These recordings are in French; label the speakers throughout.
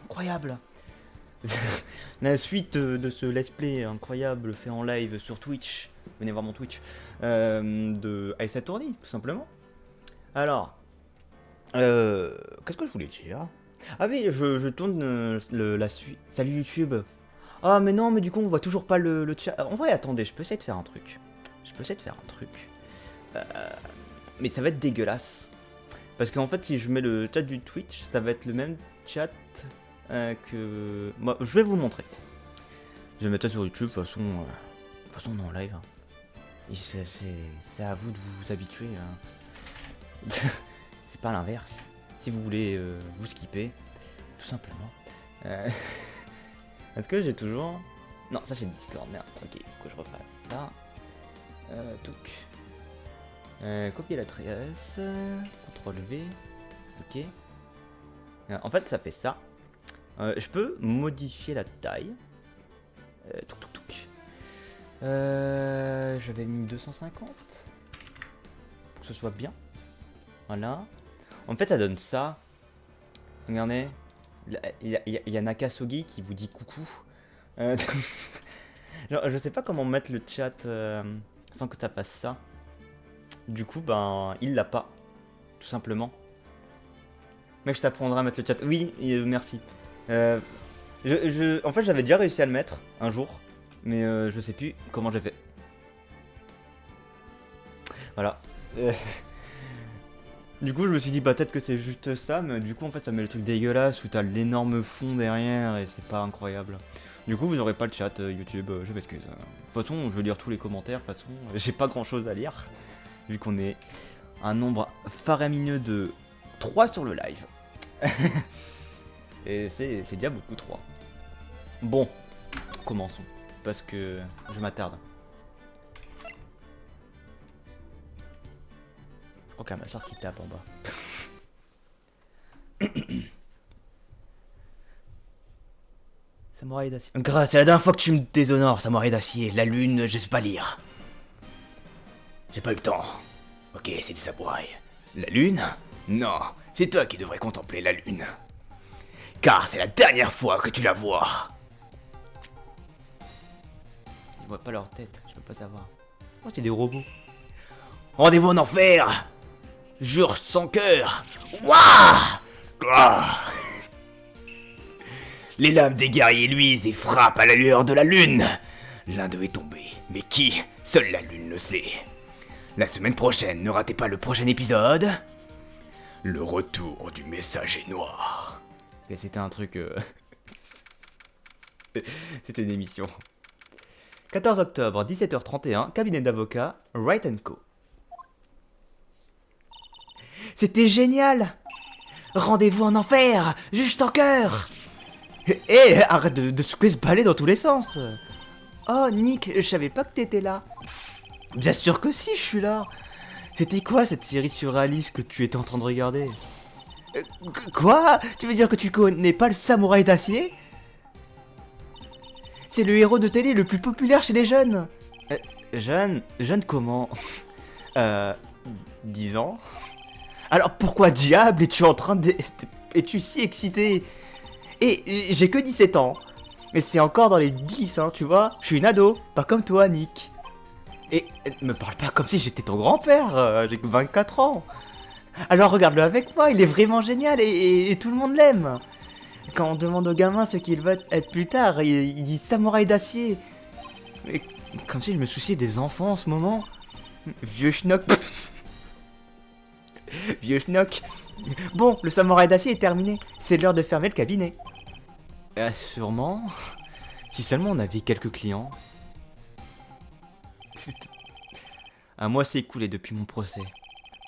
Speaker 1: Incroyable. La suite de ce let's play incroyable fait en live sur Twitch. Venez voir mon Twitch. De Ace Attorney, tout simplement. Alors, qu'est-ce que je voulais dire? Ah oui, je tourne la suite. Salut YouTube. Ah mais non, mais du coup on voit toujours pas le chat. En vrai, attendez, je peux essayer de faire un truc. Euh, mais ça va être dégueulasse. Parce qu'en fait, si je mets le chat du Twitch, ça va être le même chat que... Moi, je vais vous le montrer. Je vais mettre ça sur YouTube, de toute façon on est en live. Hein. Et c'est à vous de vous habituer. Hein. C'est pas l'inverse. Si vous voulez vous skipper, tout simplement. Est-ce que j'ai toujours... Non, ça c'est le Discord, merde. Ok, faut que je refasse ça. Touc. Copier l'adresse. CTRL V. Ok. En fait, ça fait ça. Je peux modifier la taille. Touc touc touc. J'avais mis 250. Pour que ce soit bien. Voilà. En fait, ça donne ça. Regardez. Il y a Nakasogi qui vous dit coucou. Genre, je sais pas comment mettre le chat sans que ça fasse ça. Du coup, ben, il l'a pas. Tout simplement. Mec, je t'apprendrai à mettre le chat. Oui, merci. En fait, j'avais déjà réussi à le mettre un jour. Mais je sais plus comment j'ai fait. Voilà. Du coup, je me suis dit, bah, peut-être que c'est juste ça. Mais du coup, en fait, ça met le truc dégueulasse où t'as l'énorme fond derrière et c'est pas incroyable. Du coup, vous n'aurez pas le chat YouTube, je m'excuse. De toute façon, je vais lire tous les commentaires. De toute façon, j'ai pas grand chose à lire. Vu qu'on est un nombre faramineux de 3 sur le live. Et c'est déjà beaucoup 3. Bon, commençons. Parce que je m'attarde. Je crois qu'il y a ma soeur qui tape en bas. Samouraï d'acier. Grâce, c'est la dernière fois que tu me déshonores, Samouraï d'acier. La lune, je sais pas lire. J'ai pas eu le temps. Ok, c'est des samouraïs. La lune? Non, c'est toi qui devrais contempler la lune. Car c'est la dernière fois que tu la vois. Je vois pas leur tête, je peux pas savoir. Oh, c'est des robots. Rendez-vous en enfer. Jure sans cœur. Waouh. Les lames des guerriers luisent et frappent à la lueur de la lune. L'un d'eux est tombé, mais qui? Seule la lune le sait. La semaine prochaine, ne ratez pas le prochain épisode. Le retour du messager noir. C'était un truc... C'était une émission. 14 octobre, 17h31, cabinet d'avocat, Wright Co. C'était génial. Rendez-vous en enfer, juste en cœur. Arrête de secouer ce balai dans tous les sens. Oh, Nick, je savais pas que t'étais là. Bien sûr que si, je suis là. C'était quoi cette série surréaliste que tu étais en train de regarder? Quoi? Tu veux dire que tu connais pas le samouraï d'acier? C'est le héros de télé le plus populaire chez les jeunes. Jeune comment? 10 ans. Alors pourquoi diable es-tu en train de... Es-tu si excité? Et j'ai que 17 ans. Mais c'est encore dans les 10, hein, tu vois. Je suis une ado, pas comme toi, Nick. Et me parle pas comme si j'étais ton grand-père, j'ai que 24 ans. Alors regarde-le avec moi, il est vraiment génial et tout le monde l'aime. Quand on demande aux gamins ce qu'il va être plus tard, il dit samouraï d'acier. Et comme si je me souciais des enfants en ce moment. Vieux schnock. Vieux schnock. Bon, le samouraï d'acier est terminé. C'est l'heure de fermer le cabinet. Sûrement. Si seulement on avait quelques clients. Un mois s'est écoulé depuis mon procès.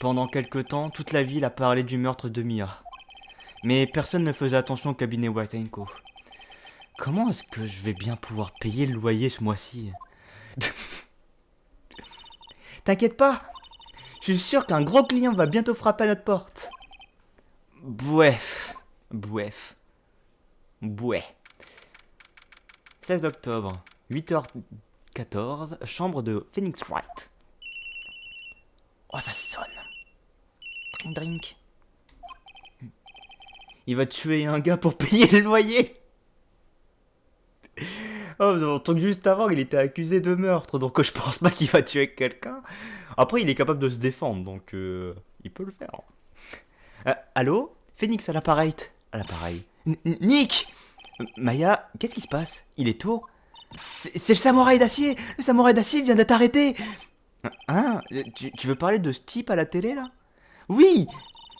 Speaker 1: Pendant quelque temps, toute la ville a parlé du meurtre de Mia. Mais personne ne faisait attention au cabinet White Co. Comment est-ce que je vais bien pouvoir payer le loyer ce mois-ci? T'inquiète pas, je suis sûr qu'un gros client va bientôt frapper à notre porte. Bref. 16 octobre, 8h14, chambre de Phoenix Wright. Oh, ça sonne. Drink. Il va tuer un gars pour payer le loyer. Oh, donc juste avant, il était accusé de meurtre, donc je pense pas qu'il va tuer quelqu'un. Après, il est capable de se défendre, donc il peut le faire. Allô? Phoenix à l'appareil. À l'appareil. Nick! Maya, qu'est-ce qui se passe? Il est tôt? C'est le samouraï d'acier! Le samouraï d'acier vient d'être arrêté! Hein? Tu veux parler de ce type à la télé, là? Oui!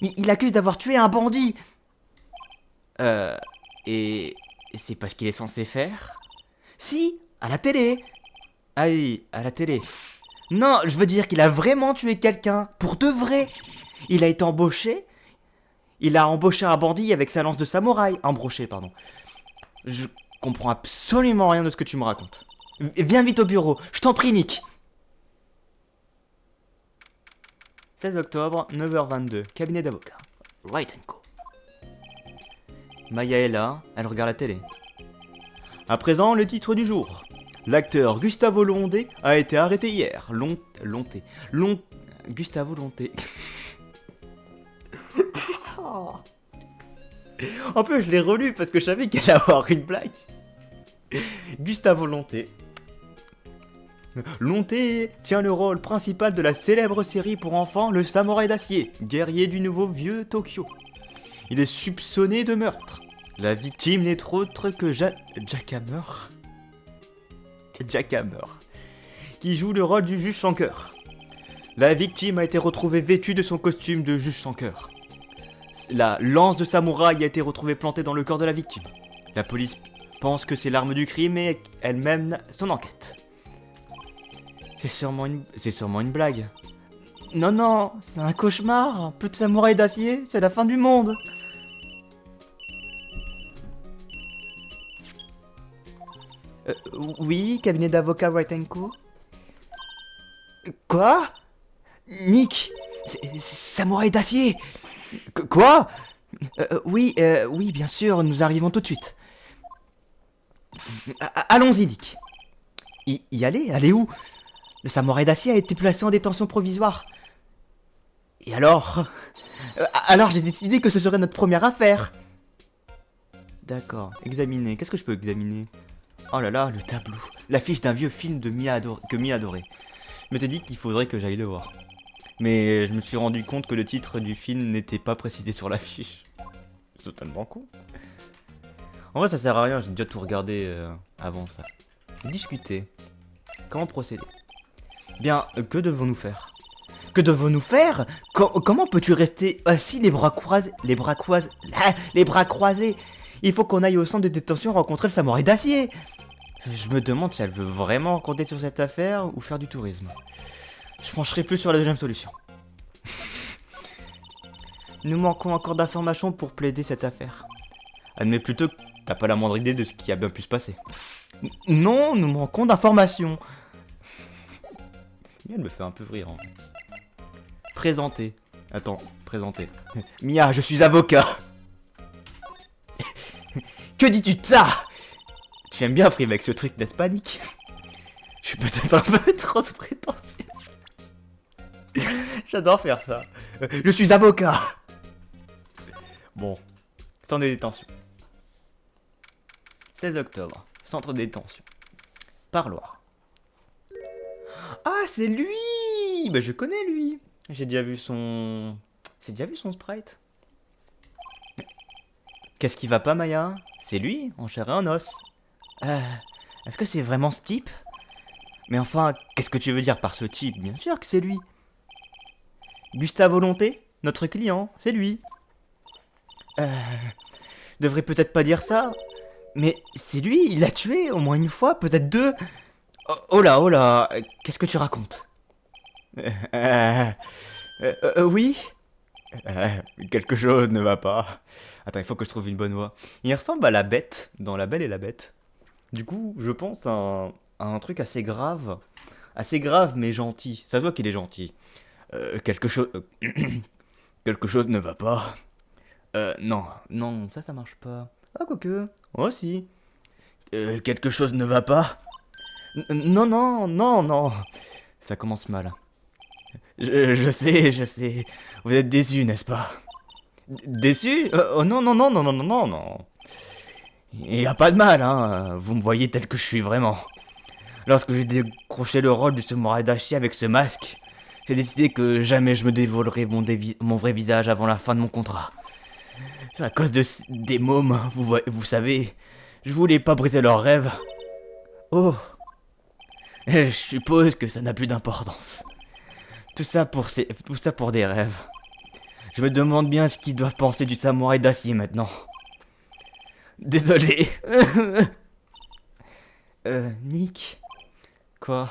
Speaker 1: Il accuse d'avoir tué un bandit! Et c'est pas ce qu'il est censé faire? Si! À la télé! Ah oui, à la télé. Non, je veux dire qu'il a vraiment tué quelqu'un, pour de vrai! Il a été embauché. Il a embauché un bandit avec sa lance de samouraï. Embroché, pardon. Je comprends absolument rien de ce que tu me racontes. Viens vite au bureau, je t'en prie, Nick. 16 octobre, 9h22, cabinet d'avocat. Right Co. Maya est là, elle regarde la télé. À présent, le titre du jour. L'acteur Gustavo Londé a été arrêté hier. Gustavo Londé. Putain. En plus, je l'ai relu parce que je savais qu'elle allait avoir une blague. Gustavo Londé. Londé tient le rôle principal de la célèbre série pour enfants Le Samouraï d'acier, guerrier du nouveau vieux Tokyo. Il est soupçonné de meurtre. La victime n'est autre que Jack Hammer. Jack Hammer, qui joue le rôle du juge sans cœur. La victime a été retrouvée vêtue de son costume de juge sans cœur. La lance de samouraï a été retrouvée plantée dans le corps de la victime. La police pense que c'est l'arme du crime et elle mène son enquête. C'est sûrement une blague. Non, c'est un cauchemar. Plus de samouraï d'acier, c'est la fin du monde. Oui, cabinet d'avocat Right Co. Quoi? Nick, c'est samouraï d'acier. Quoi? Oui, bien sûr, nous arrivons tout de suite. Allons-y, Nick. Y aller? Aller où? Le samouraï d'acier a été placé en détention provisoire. Et alors? Alors j'ai décidé que ce serait notre première affaire. D'accord, examiner. Qu'est-ce que je peux examiner? Oh là là, le tableau. L'affiche d'un vieux film que Mia adorait. Je m'étais dit qu'il faudrait que j'aille le voir. Mais je me suis rendu compte que le titre du film n'était pas précisé sur l'affiche. C'est totalement con. En vrai, ça sert à rien, j'ai déjà tout regardé avant ça. Discuter. Comment procéder? Bien, que devons-nous faire? Que devons-nous faire? Comment peux-tu rester assis les bras croisés? Les bras croisés. Il faut qu'on aille au centre de détention rencontrer le samouraï d'acier. Je me demande si elle veut vraiment compter sur cette affaire ou faire du tourisme. Je pencherai plus sur la deuxième solution. Nous manquons encore d'informations pour plaider cette affaire. Admets plutôt que t'as pas la moindre idée de ce qui a bien pu se passer. Non, nous manquons d'informations. Elle me fait un peu rire. Hein. Présenter. Attends, présenter. Mia, je suis avocat. Que dis-tu de ça? Tu aimes bien frimer avec ce truc, n'est-ce pas, Nick? Je suis peut-être un peu trop prétentieux. J'adore faire ça. Je suis avocat. Bon, temps de détention. 16 octobre, centre de détention. Parloir. Ah, c'est lui! Bah, je connais lui. J'ai déjà vu son sprite. Qu'est-ce qui va pas, Maya? C'est lui, en chair et en os. Est-ce que c'est vraiment ce type? Mais enfin, qu'est-ce que tu veux dire par ce type? Bien sûr que c'est lui. Gustave Volonté, notre client, c'est lui. Devrais peut-être pas dire ça. Mais c'est lui, il l'a tué au moins une fois, peut-être deux. Oh là, qu'est-ce que tu racontes? Oui? Quelque chose ne va pas. Attends, il faut que je trouve une bonne voix. Il ressemble à la bête, dans La Belle et la Bête. Du coup, je pense à un truc assez grave. Assez grave, mais gentil. Ça se voit qu'il est gentil. Quelque chose... quelque chose ne va pas. Non, ça marche pas. Ah, quoique. Oh, si. Quelque chose ne va pas. Non. Ça commence mal. Je sais. Vous êtes déçus, n'est-ce pas? Déçu? Oh non, non, non, non, non, non, non, non. Y a pas de mal, hein. Vous me voyez tel que je suis vraiment. Lorsque j'ai décroché le rôle du samouraï d'acier avec ce masque, j'ai décidé que jamais je me dévoilerais mon vrai visage avant la fin de mon contrat. C'est à cause des mômes, vous savez. Je voulais pas briser leurs rêves. Oh, je suppose que ça n'a plus d'importance. Tout ça pour des rêves. Je me demande bien ce qu'ils doivent penser du samouraï d'acier maintenant. Désolé. Nick. Quoi?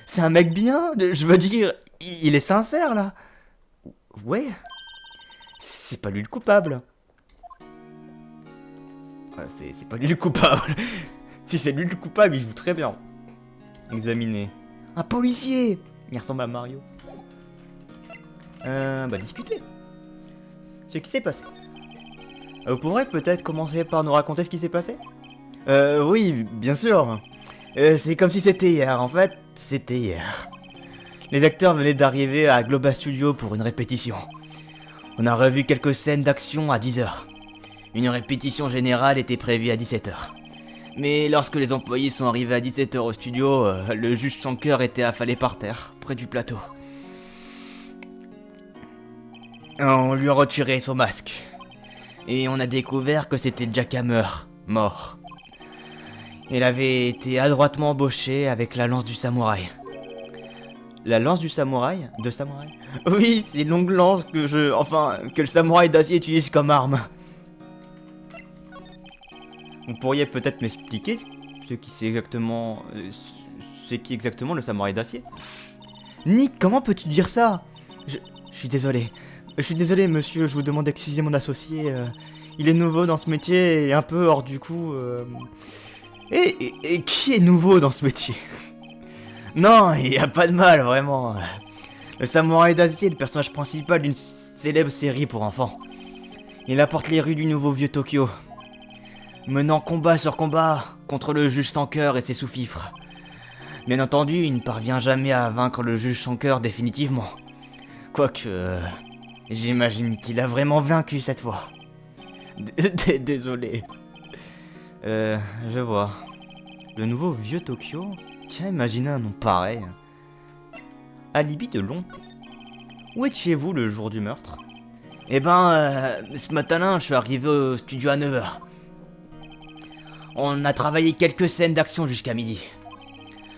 Speaker 1: C'est un mec bien, je veux dire, il est sincère là. Ouais. C'est pas lui le coupable. C'est pas lui le coupable. Si c'est lui le coupable, il joue très bien. Examiner. Un policier. Il ressemble à Mario. Bah discuter. Ce qui s'est passé. Vous pourrez peut-être commencer par nous raconter ce qui s'est passé? Oui, bien sûr. C'est comme si c'était hier, en fait, c'était hier. Les acteurs venaient d'arriver à Globa Studio pour une répétition. On a revu quelques scènes d'action à 10h. Une répétition générale était prévue à 17h. Mais lorsque les employés sont arrivés à 17h au studio, le juge Shankar était affalé par terre, près du plateau. On lui a retiré son masque. Et on a découvert que c'était Jack Hammer, mort. Il avait été adroitement embauché avec la lance du samouraï. La lance du samouraï? De samouraï? Oui, c'est une longue lance que le samouraï d'acier utilise comme arme. Vous pourriez peut-être m'expliquer ce qui c'est exactement... c'est qui exactement le samouraï d'acier? Nick, comment peux-tu dire ça? Je suis désolé. Je suis désolé, monsieur, je vous demande d'excuser mon associé. Il est nouveau dans ce métier et un peu hors du coup... Et qui est nouveau dans ce métier? Non, il n'y a pas de mal, vraiment. Le samouraï d'acier est le personnage principal d'une célèbre série pour enfants. Il apporte les rues du nouveau vieux Tokyo, menant combat sur combat contre le juge Shankar et ses sous-fifres. Bien entendu, il ne parvient jamais à vaincre le juge Shankar définitivement. Quoique... j'imagine qu'il a vraiment vaincu cette fois. Désolé. Je vois. Le nouveau vieux Tokyo? Tiens, imaginez un nom pareil. Alibi de Long. Où étiez-vous le jour du meurtre? Eh ben, ce matin-là, je suis arrivé au studio à 9h. On a travaillé quelques scènes d'action jusqu'à midi.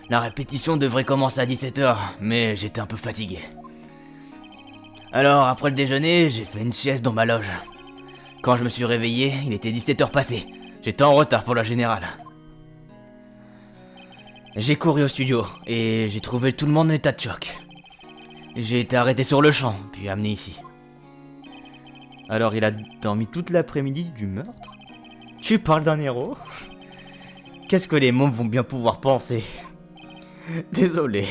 Speaker 1: La répétition devrait commencer à 17h, mais j'étais un peu fatigué. Alors, après le déjeuner, j'ai fait une sieste dans ma loge. Quand je me suis réveillé, il était 17h passé. J'étais en retard pour la générale. J'ai couru au studio, et j'ai trouvé tout le monde en état de choc. J'ai été arrêté sur le champ, puis amené ici. Alors il a dormi toute l'après-midi du meurtre? Tu parles d'un héros? Qu'est-ce que les mômes vont bien pouvoir penser? Désolé.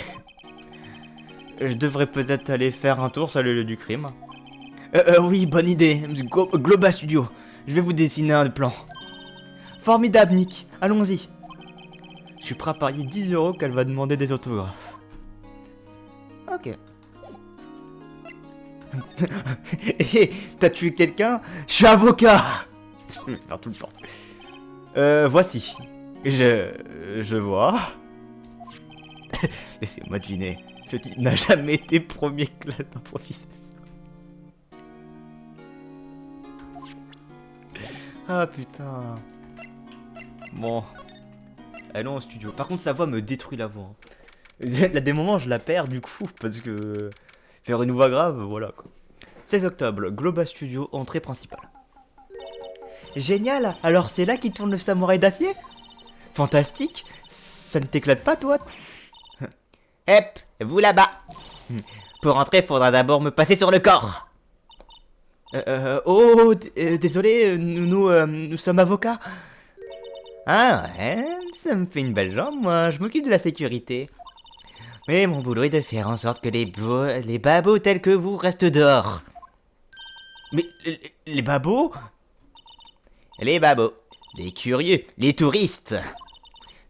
Speaker 1: Je devrais peut-être aller faire un tour sur le lieu du crime. Oui, bonne idée. Globa Studio. Je vais vous dessiner un plan. Formidable, Nick. Allons-y. Je suis prêt à parier 10 € qu'elle va demander des autographes. Ok. Hé, t'as tué quelqu'un? Je suis avocat. Je vais faire tout le temps. Voici. Je vois. Laissez-moi deviner. Ce type n'a jamais été premier classe d'improvisation. Ah putain. Bon. Allons au studio. Par contre, sa voix me détruit la voix. Il y a des moments, je la perds du coup, parce que... faire une voix grave, voilà quoi. 16 octobre, Globa Studio, entrée principale. Génial. Alors c'est là qu'il tourne le samouraï d'acier? Fantastique. Ça ne t'éclate pas, toi? Hep, vous là-bas. Pour entrer, faudra d'abord me passer sur le corps. Désolé, nous sommes avocats. Ah ouais, ça me fait une belle jambe, moi, je m'occupe de la sécurité. Mais mon boulot est de faire en sorte que les babos tels que vous restent dehors. Mais les babos? Les babos, les curieux, les touristes.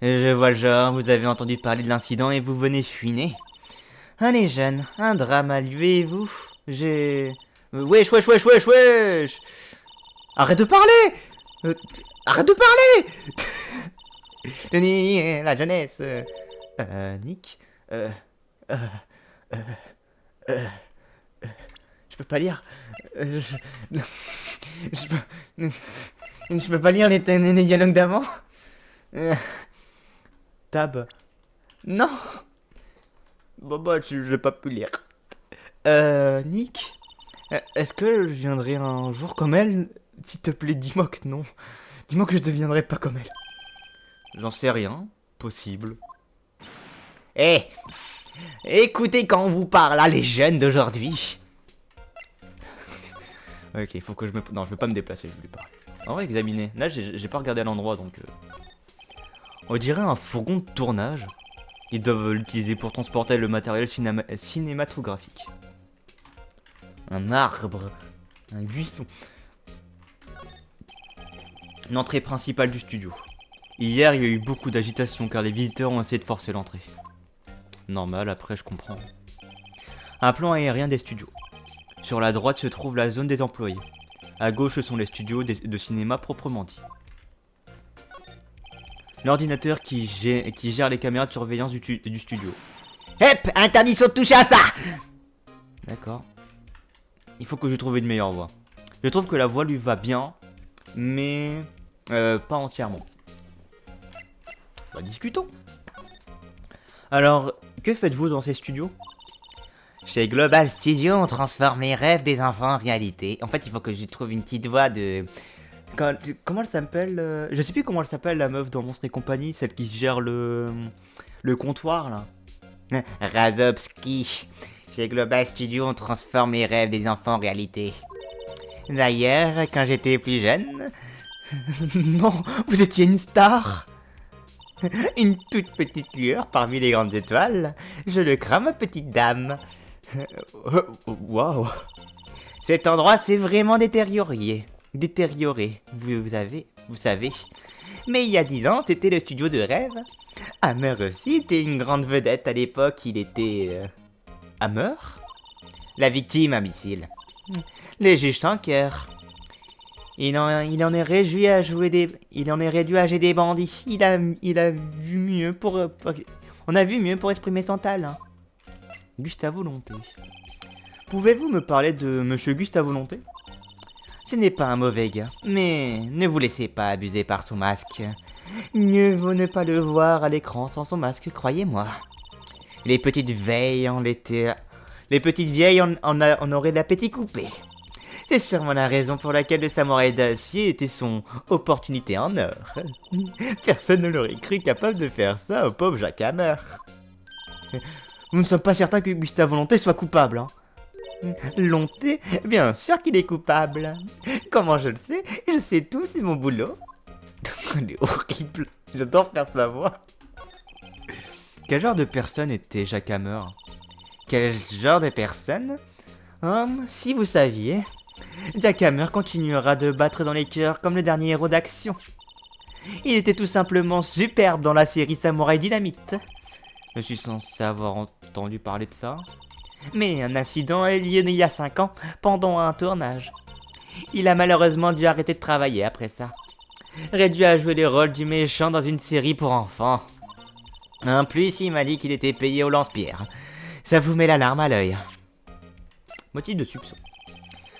Speaker 1: Je vois le genre, vous avez entendu parler de l'incident et vous venez fuiner. Allez jeunes, un drame a lieu et vous? Wesh, wesh, wesh, wesh, wesh. Arrête de parler. Arrête de parler. La jeunesse. Nick. Je peux pas lire. Je peux pas lire les dialogues d'avant. Tab. Non. Bon bah, j'ai pas pu lire. Nick. Est-ce que je viendrai un jour comme elle? S'il te plaît, dis-moi que non. Dis-moi que je deviendrai pas comme elle. J'en sais rien. Possible. Eh, écoutez quand on vous parle, là, les jeunes d'aujourd'hui. Ok, il faut que je me... Non, je veux pas me déplacer, je vais lui parler. On va examiner. Là, j'ai pas regardé à l'endroit, donc... On dirait un fourgon de tournage. Ils doivent l'utiliser pour transporter le matériel cinématographique. Un arbre. Un buisson. L'entrée principale du studio. Hier, il y a eu beaucoup d'agitation car les visiteurs ont essayé de forcer l'entrée. Normal, après je comprends. Un plan aérien des studios. Sur la droite se trouve la zone des employés. À gauche sont les studios de cinéma proprement dit. L'ordinateur qui gère les caméras de surveillance du studio. Hep, interdiction de toucher à ça. D'accord. Il faut que je trouve une meilleure voix. Je trouve que la voix lui va bien, mais pas entièrement. Bah, discutons. Alors, que faites-vous dans ces studios? Chez Global Studio, on transforme les rêves des enfants en réalité. En fait, il faut que je trouve une petite voix de... Comment elle s'appelle Je sais plus comment elle s'appelle, la meuf dans Monstres et compagnie, celle qui gère le comptoir, là. Razowski. Chez Global Studio, on transforme les rêves des enfants en réalité. D'ailleurs, quand j'étais plus jeune... Non, vous étiez une star. Une toute petite lueur parmi les grandes étoiles. Je le crains, ma petite dame. Waouh. Cet endroit s'est vraiment détérioré. Vous savez. Mais il y a 10 ans, c'était le studio de rêve. Hammer aussi était une grande vedette à l'époque. Il était... Hammer? La victime, imbécile. Les juges sans cœur. Il en est réduit à jouer des bandits. Il a vu mieux pour... On a vu mieux pour exprimer son talent. Gustave Volonté. Pouvez-vous me parler de Monsieur Gustave Volonté? Ce n'est pas un mauvais gars, mais ne vous laissez pas abuser par son masque. Mieux vaut ne pas le voir à l'écran sans son masque, croyez-moi. Les petites vieilles en auraient l'appétit coupé. C'est sûrement la raison pour laquelle le samouraï d'acier était son opportunité en or. Personne ne l'aurait cru capable de faire ça au pauvre Jack Hammer. Nous ne sommes pas certains que Gustave Volonté soit coupable, hein. Lonté, bien sûr qu'il est coupable. Comment je le sais? Je sais tout, c'est mon boulot. Elle est horrible. J'adore faire sa voix. Quel genre de personne était Jack Hammer? Quel genre de personne? Si vous saviez... Jack Hammer continuera de battre dans les cœurs comme le dernier héros d'action. Il était tout simplement superbe dans la série Samouraï Dynamite. Je suis censé avoir entendu parler de ça. Mais un incident a eu lieu il y a 5 ans, pendant un tournage. Il a malheureusement dû arrêter de travailler après ça. Réduit à jouer le rôle du méchant dans une série pour enfants. En plus, il m'a dit qu'il était payé au lance-pierre. Ça vous met la larme à l'œil. Motif de soupçon.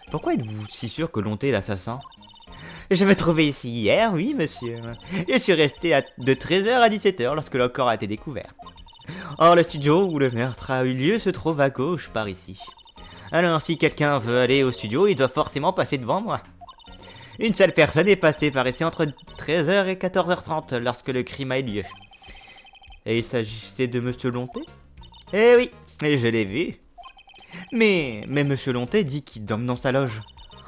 Speaker 1: Pourquoi êtes-vous si sûr que Lonté est l'assassin? Je me trouvais ici hier, oui monsieur. Je suis resté de 13h à 17h lorsque le corps a été découvert. Or le studio où le meurtre a eu lieu se trouve à gauche par ici. Alors si quelqu'un veut aller au studio, il doit forcément passer devant moi. Une seule personne est passée par ici entre 13h et 14h30 lorsque le crime a eu lieu. Et il s'agissait de monsieur Lonté? Eh oui, et je l'ai vu. Mais monsieur Lonté dit qu'il dorme dans sa loge.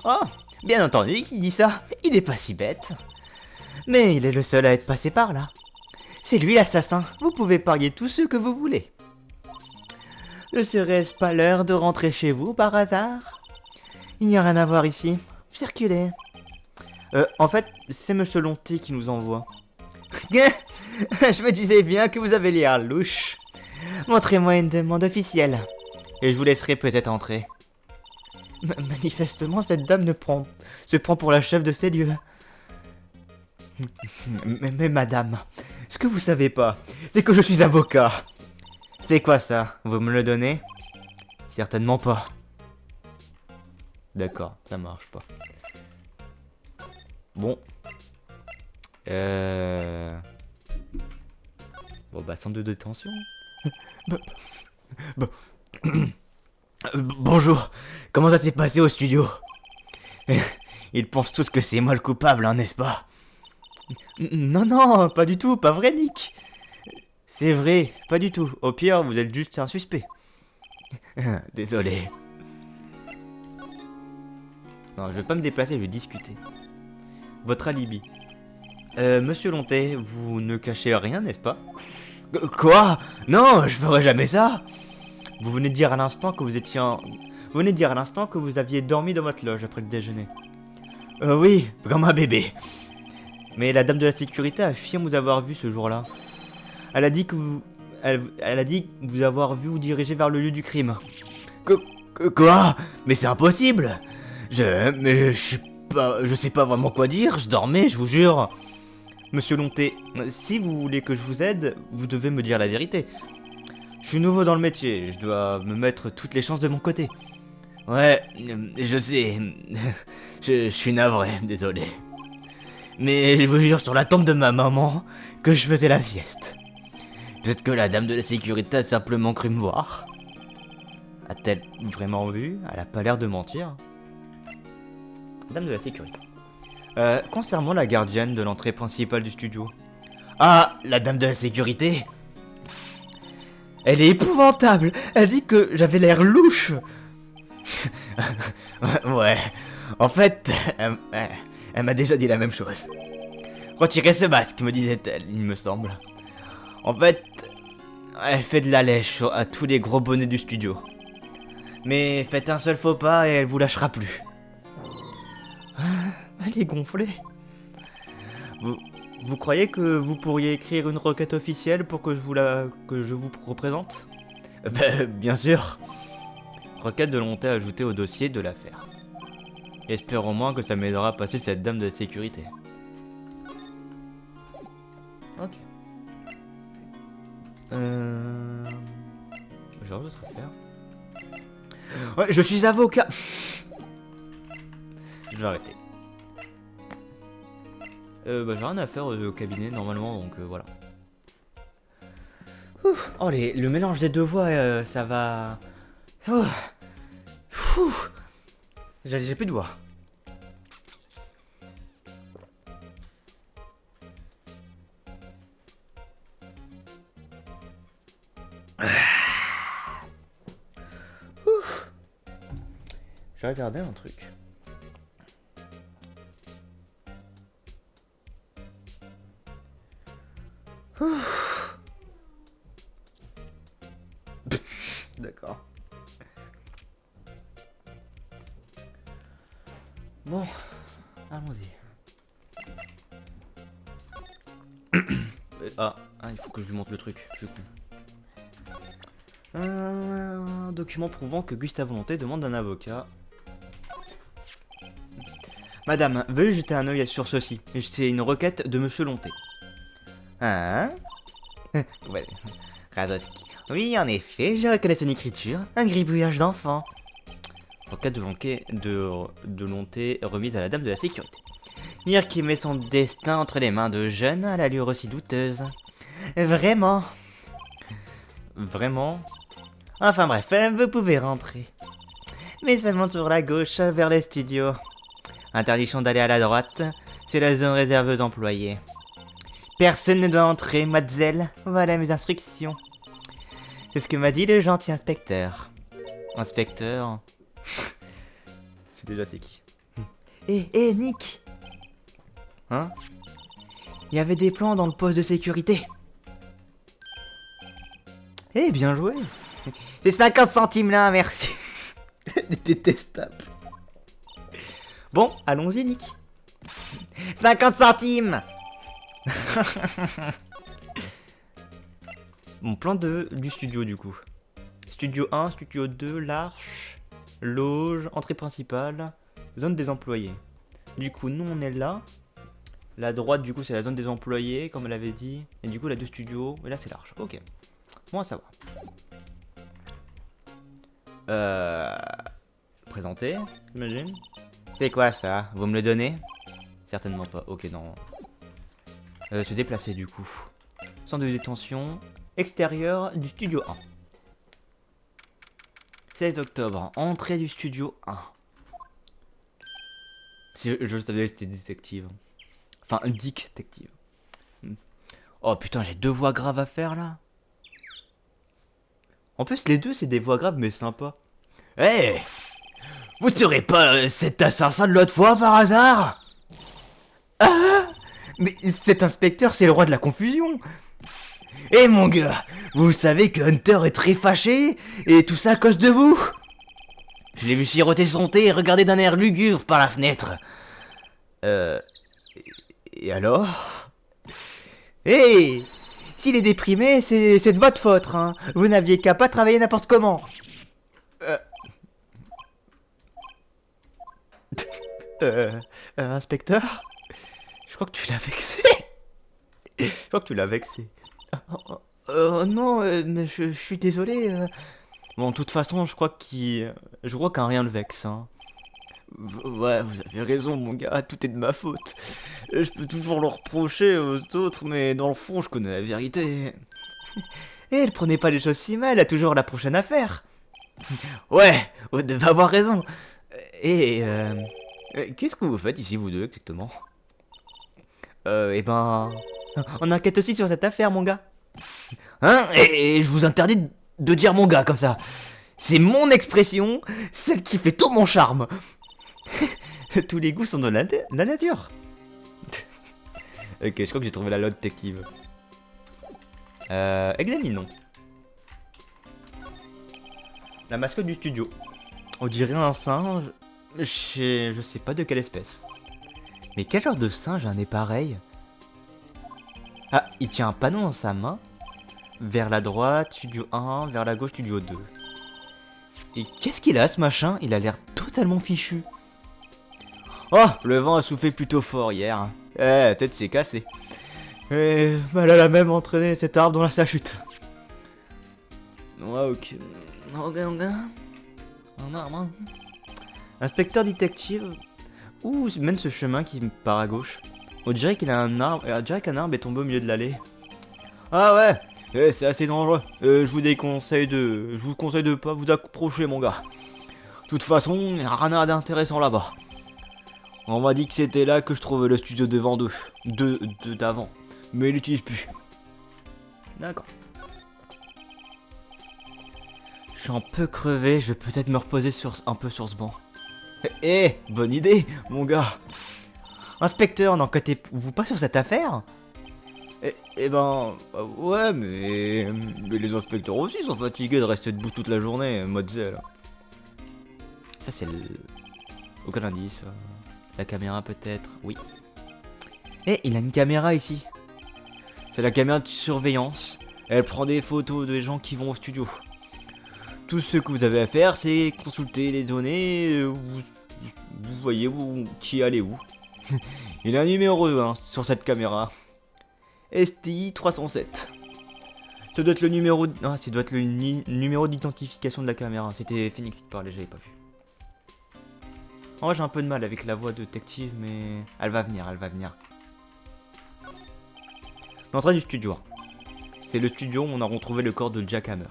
Speaker 1: Oh, bien entendu qu'il dit ça, il est pas si bête. Mais il est le seul à être passé par là. C'est lui l'assassin, vous pouvez parier tout ce que vous voulez. Ne serait-ce pas l'heure de rentrer chez vous par hasard? Il n'y a rien à voir ici, circulez. En fait, c'est monsieur Lonté qui nous envoie. Je me disais bien que vous avez l'air louche. Montrez-moi une demande officielle. Et je vous laisserai peut-être entrer. Manifestement, cette dame se prend pour la chef de ces lieux. Mais madame, ce que vous savez pas, c'est que je suis avocat. C'est quoi ça? Vous me le donnez? Certainement pas. D'accord, ça marche pas. Bon. Bon bah, centre de détention. Bon. Bonjour, comment ça s'est passé au studio? Ils pensent tous que c'est moi le coupable, hein, n'est-ce pas? Non, non, pas du tout, pas vrai, Nick. C'est vrai, pas du tout. Au pire, vous êtes juste un suspect. Désolé. Non, je vais pas me déplacer, je vais discuter. Votre alibi. Monsieur Lonté, vous ne cachez rien, n'est-ce pas? Quoi? Non, je ferai jamais ça. Vous venez de dire à l'instant que vous étiez en... Vous venez de dire à l'instant que vous aviez dormi dans votre loge après le déjeuner. Oui, comme un bébé. Mais la dame de la sécurité affirme vous avoir vu ce jour-là. Elle a dit que vous... Elle a dit vous avoir vu vous diriger vers le lieu du crime. Quoi? Mais c'est impossible. Mais je sais pas vraiment quoi dire, je dormais, je vous jure. Monsieur Lonté, si vous voulez que je vous aide, vous devez me dire la vérité. Je suis nouveau dans le métier, je dois me mettre toutes les chances de mon côté. Ouais, je sais. Je suis navré, désolé. Mais je vous jure sur la tombe de ma maman que je faisais la sieste. Peut-être que la dame de la sécurité a simplement cru me voir. A-t-elle vraiment vu? Elle a pas l'air de mentir. Dame de la sécurité. Concernant la gardienne de l'entrée principale du studio. Ah, la dame de la sécurité? Elle est épouvantable. Elle dit que j'avais l'air louche. Ouais. En fait, elle m'a déjà dit la même chose. Retirez ce masque, me disait-elle, il me semble. En fait, elle fait de la lèche à tous les gros bonnets du studio. Mais faites un seul faux pas et elle vous lâchera plus. Elle est gonflée. Vous croyez que vous pourriez écrire une requête officielle pour que je vous représente? Bien sûr. Requête de Lonté ajoutée au dossier de l'affaire. J'espère au moins que ça m'aidera à passer cette dame de la sécurité. Ok. J'ai d'autres affaires. Ouais, je suis avocat. Je vais arrêter. J'ai rien à faire au cabinet normalement, donc voilà. Ouf. Oh, le mélange des deux voix, ça va... J'ai plus de voix. Je vais regarder un truc. D'accord. Bon, allons-y. Il faut que je lui montre le truc, je suis con. Un document prouvant que Gustave Lonté demande un avocat. Madame, veuillez jeter un œil sur ceci. C'est une requête de Monsieur Lonté. Hein? Ouais. Radoski. Oui, en effet, je reconnais son écriture. Un gribouillage d'enfant. Requête de Lonté remise à la dame de la sécurité. Dire qui met son destin entre les mains de jeunes à l'allure aussi douteuse. Vraiment? Vraiment? Enfin bref, vous pouvez rentrer. Mais seulement sur la gauche, vers les studios. Interdiction d'aller à la droite, c'est la zone réservée aux employés. Personne ne doit entrer, mademoiselle. Voilà mes instructions. C'est ce que m'a dit le gentil inspecteur. Inspecteur... Je sais déjà c'est qui. Nick. Hein? Il y avait des plans dans le poste de sécurité. Bien joué. C'est 50 centimes là, merci. Détestable. Bon, allons-y, Nick. 50 centimes. Mon plan du studio, du coup. Studio 1, studio 2, l'Arche. loge, entrée principale, zone des employés. Du coup, nous on est là. La droite, du coup, c'est la zone des employés, comme elle avait dit. Et du coup, la deux studios. Et là, c'est large. Ok. Bon à savoir. Présenter, j'imagine. C'est quoi ça? Vous me le donnez? Certainement pas. Ok, non. Se déplacer, du coup. Centre de détention. Extérieur du studio 1. 16 octobre. Entrée du studio 1. Si je savais que c'était détective. Enfin, détective. Oh putain, j'ai deux voix graves à faire là. En plus, les deux, c'est des voix graves, mais sympas. Eh hey, vous serez pas cet assassin de l'autre fois par hasard? Ah, mais cet inspecteur, c'est le roi de la confusion. Eh mon gars, vous savez que Hunter est très fâché, et tout ça à cause de vous. Je l'ai vu siroter son thé et regarder d'un air lugubre par la fenêtre. Et alors? Hé hey, s'il est déprimé, c'est de votre faute, hein. Vous n'aviez qu'à pas travailler n'importe comment. Inspecteur? Je crois que tu l'as vexé. Je crois que tu l'as vexé. Non, mais je suis désolé. Bon, de toute façon, je crois qu'un rien le vexe, hein. Ouais, vous avez raison, mon gars, tout est de ma faute. Je peux toujours le reprocher aux autres, mais dans le fond, je connais la vérité. Et elle prenait pas les choses si mal, elle a toujours la prochaine affaire. Ouais, vous devez avoir raison. Et qu'est-ce que vous faites ici, vous deux, exactement? Eh ben, on enquête aussi sur cette affaire, mon gars. Hein? Et je vous interdis de dire mon gars comme ça. C'est mon expression, celle qui fait tout mon charme. Tous les goûts sont de la nature. Ok, je crois que j'ai trouvé la loi détective. Examinons. La mascotte du studio. On dirait un singe. Je sais pas de quelle espèce. Mais quel genre de singe a un nez pareil? Ah, il tient un panneau dans sa main. Vers la droite, studio 1, vers la gauche, studio 2. Et qu'est-ce qu'il a, ce machin? Il a l'air totalement fichu. Oh, le vent a soufflé plutôt fort hier. Eh, la tête s'est cassée. Et elle a même entraîné cet arbre dans sa chute. Ouais, ok. Inspecteur détective. Où mène ce chemin qui part à gauche? On dirait qu'il a un arbre. On dirait qu'un arbre est tombé au milieu de l'allée. Ah ouais, c'est assez dangereux. Je vous conseille de pas vous approcher, mon gars. De toute façon, il n'y a rien d'intéressant là-bas. On m'a dit que c'était là que je trouvais le studio devant d'avant. Mais il l'utilise plus. D'accord. Je suis un peu crevé, je vais peut-être me reposer un peu sur ce banc. Eh, bonne idée, mon gars. Inspecteur, n'enquêtez-vous pas sur cette affaire? Eh ben, ouais, mais les inspecteurs aussi sont fatigués de rester debout toute la journée, mode zèle. Ça c'est le... Aucun indice. La caméra peut-être, oui. Eh, il a une caméra ici. C'est la caméra de surveillance. Elle prend des photos des gens qui vont au studio. Tout ce que vous avez à faire, c'est consulter les données. Vous voyez qui est allé où. Il a un numéro sur cette caméra. STI 307. Ça doit être le numéro... Ah, ça doit être le numéro d'identification de la caméra. C'était Phoenix qui parlait, j'avais pas vu. En vrai, j'ai un peu de mal avec la voix de détective, mais... Elle va venir, elle va venir. L'entrée du studio. C'est le studio où on a retrouvé le corps de Jack Hammer.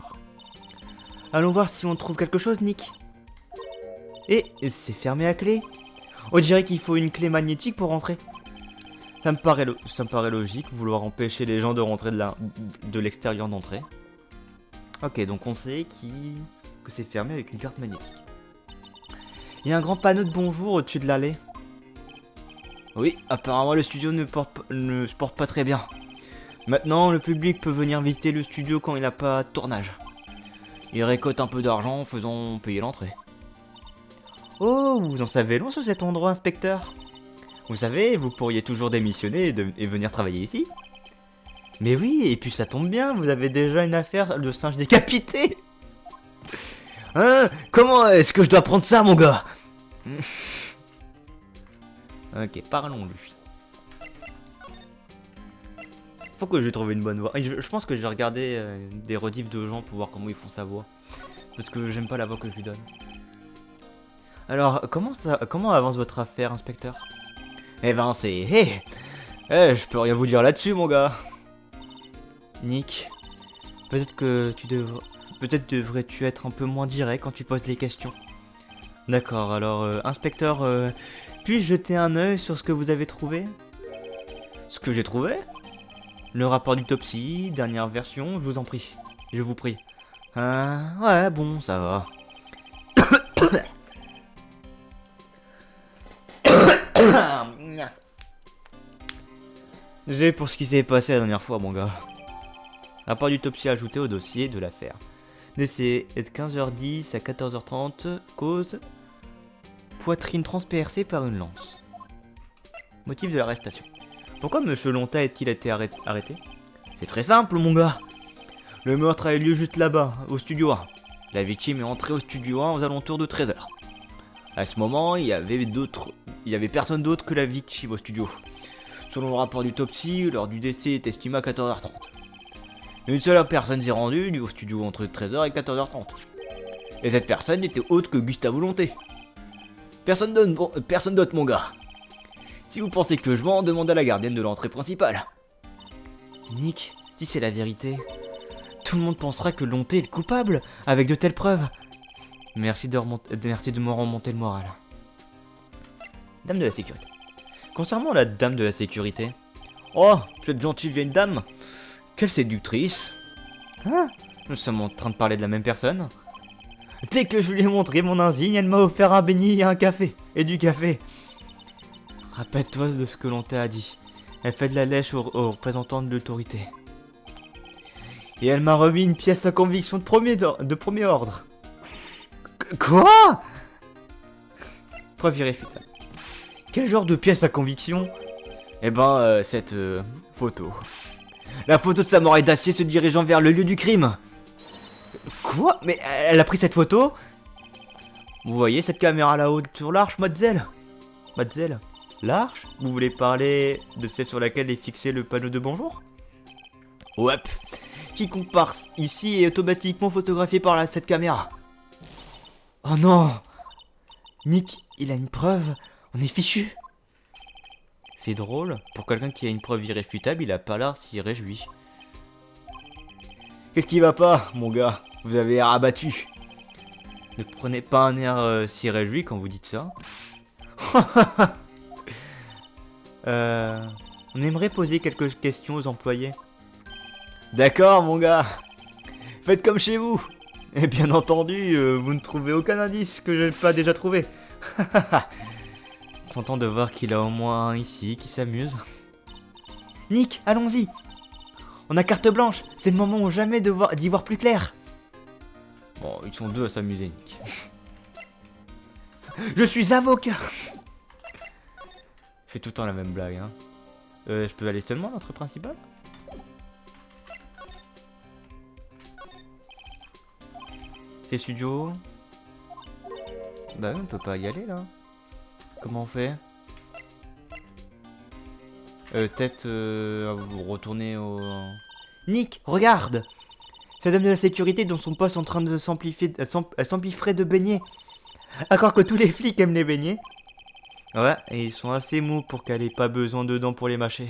Speaker 1: Allons voir si on trouve quelque chose, Nick. Et c'est fermé à clé. On dirait qu'il faut une clé magnétique pour rentrer. Ça me paraît logique, vouloir empêcher les gens de rentrer de l'extérieur d'entrée. Ok, donc on sait que c'est fermé avec une carte magnétique. Il y a un grand panneau de bonjour au-dessus de l'allée. Oui, apparemment le studio ne se porte pas très bien. Maintenant, le public peut venir visiter le studio quand il n'a pas de tournage. Il récolte un peu d'argent en faisant payer l'entrée. Oh, vous en savez long sur cet endroit, inspecteur? Vous savez, vous pourriez toujours démissionner et venir travailler ici. Mais oui, et puis ça tombe bien, vous avez déjà une affaire de singe décapité. Hein? Comment est-ce que je dois prendre ça, mon gars? Ok, parlons-lui. Faut que je trouve une bonne voix. Je pense que je vais regarder des rediffs de gens pour voir comment ils font sa voix. Parce que j'aime pas la voix que je lui donne. Alors, comment avance votre affaire, inspecteur? Eh ben, je peux rien vous dire là-dessus, mon gars. Nick, peut-être devrais-tu être un peu moins direct quand tu poses les questions. D'accord, alors, inspecteur, puis-je jeter un œil sur ce que vous avez trouvé? Ce que j'ai trouvé? Le rapport d'autopsie, dernière version, je vous en prie. Je vous prie. Ouais, bon, ça va. J'ai pour ce qui s'est passé la dernière fois, mon gars. Rapport d'autopsie ajouté au dossier de l'affaire. Décès est de 15h10 à 14h30. Cause poitrine transpercée par une lance. Motif de l'arrestation. Pourquoi Monsieur Lonta est-il été arrêté? C'est très simple, mon gars. Le meurtre a eu lieu juste là-bas, au studio 1. La victime est entrée au studio 1 aux alentours de 13h. À ce moment, il y avait personne d'autre que la victime au studio. Selon le rapport d'autopsie, l'heure du décès est estimée à 14h30. Une seule personne s'est rendue au studio entre 13h et 14h30. Et cette personne n'était autre que Gustave Volonté. Personne d'autre, mon gars. Si vous pensez que je mens, demandez à la gardienne de l'entrée principale. Nick, si c'est la vérité, tout le monde pensera que Lonté est le coupable, avec de telles preuves. Merci de me remonter le moral. Dame de la sécurité. Concernant la dame de la sécurité. Oh, cette gentille vieille dame. Quelle séductrice. Hein? Nous sommes en train de parler de la même personne. Dès que je lui ai montré mon insigne, elle m'a offert un beignet et un café. Et du café. Rappelle-toi de ce que l'on t'a dit. Elle fait de la lèche aux représentants de l'autorité. Et elle m'a remis une pièce à conviction de premier ordre. Quoi? Preuve irréfutable. Quel genre de pièce à conviction? Eh ben, cette photo. La photo de Samouraï d'acier se dirigeant vers le lieu du crime. Quoi? Mais elle a pris cette photo? Vous voyez cette caméra là-haut sur l'arche, mademoiselle? Mademoiselle? L'arche? Vous voulez parler de celle sur laquelle est fixé le panneau de bonjour? Ouais. Quiconque passe ici est automatiquement photographié par cette caméra. Oh non! Nick, il a une preuve. On est fichu. C'est drôle. Pour quelqu'un qui a une preuve irréfutable, il a pas l'air s'y réjouit. Qu'est-ce qui va pas, mon gars? Vous avez l'air abattu. Ne prenez pas un air si réjoui quand vous dites ça. On aimerait poser quelques questions aux employés. D'accord, mon gars. Faites comme chez vous. Et bien entendu, vous ne trouvez aucun indice que je n'ai pas déjà trouvé. Content de voir qu'il a au moins un ici qui s'amuse. Nick, allons-y. On a carte blanche. C'est le moment ou jamais d'y voir plus clair. Bon, ils sont deux à s'amuser, Nick. Je suis avocat. Je fais tout le temps la même blague, hein. Je peux aller seulement à l'entrée principale? C'est studio. Bah oui, on peut pas y aller là. Comment on fait? Peut-être vous retourner au... Nick, regarde! Cette dame de la sécurité dans son poste en train de s'empiffrer de beignets. À croire que tous les flics aiment les beignets. Ouais, et ils sont assez mous pour qu'elle ait pas besoin de dents pour les mâcher.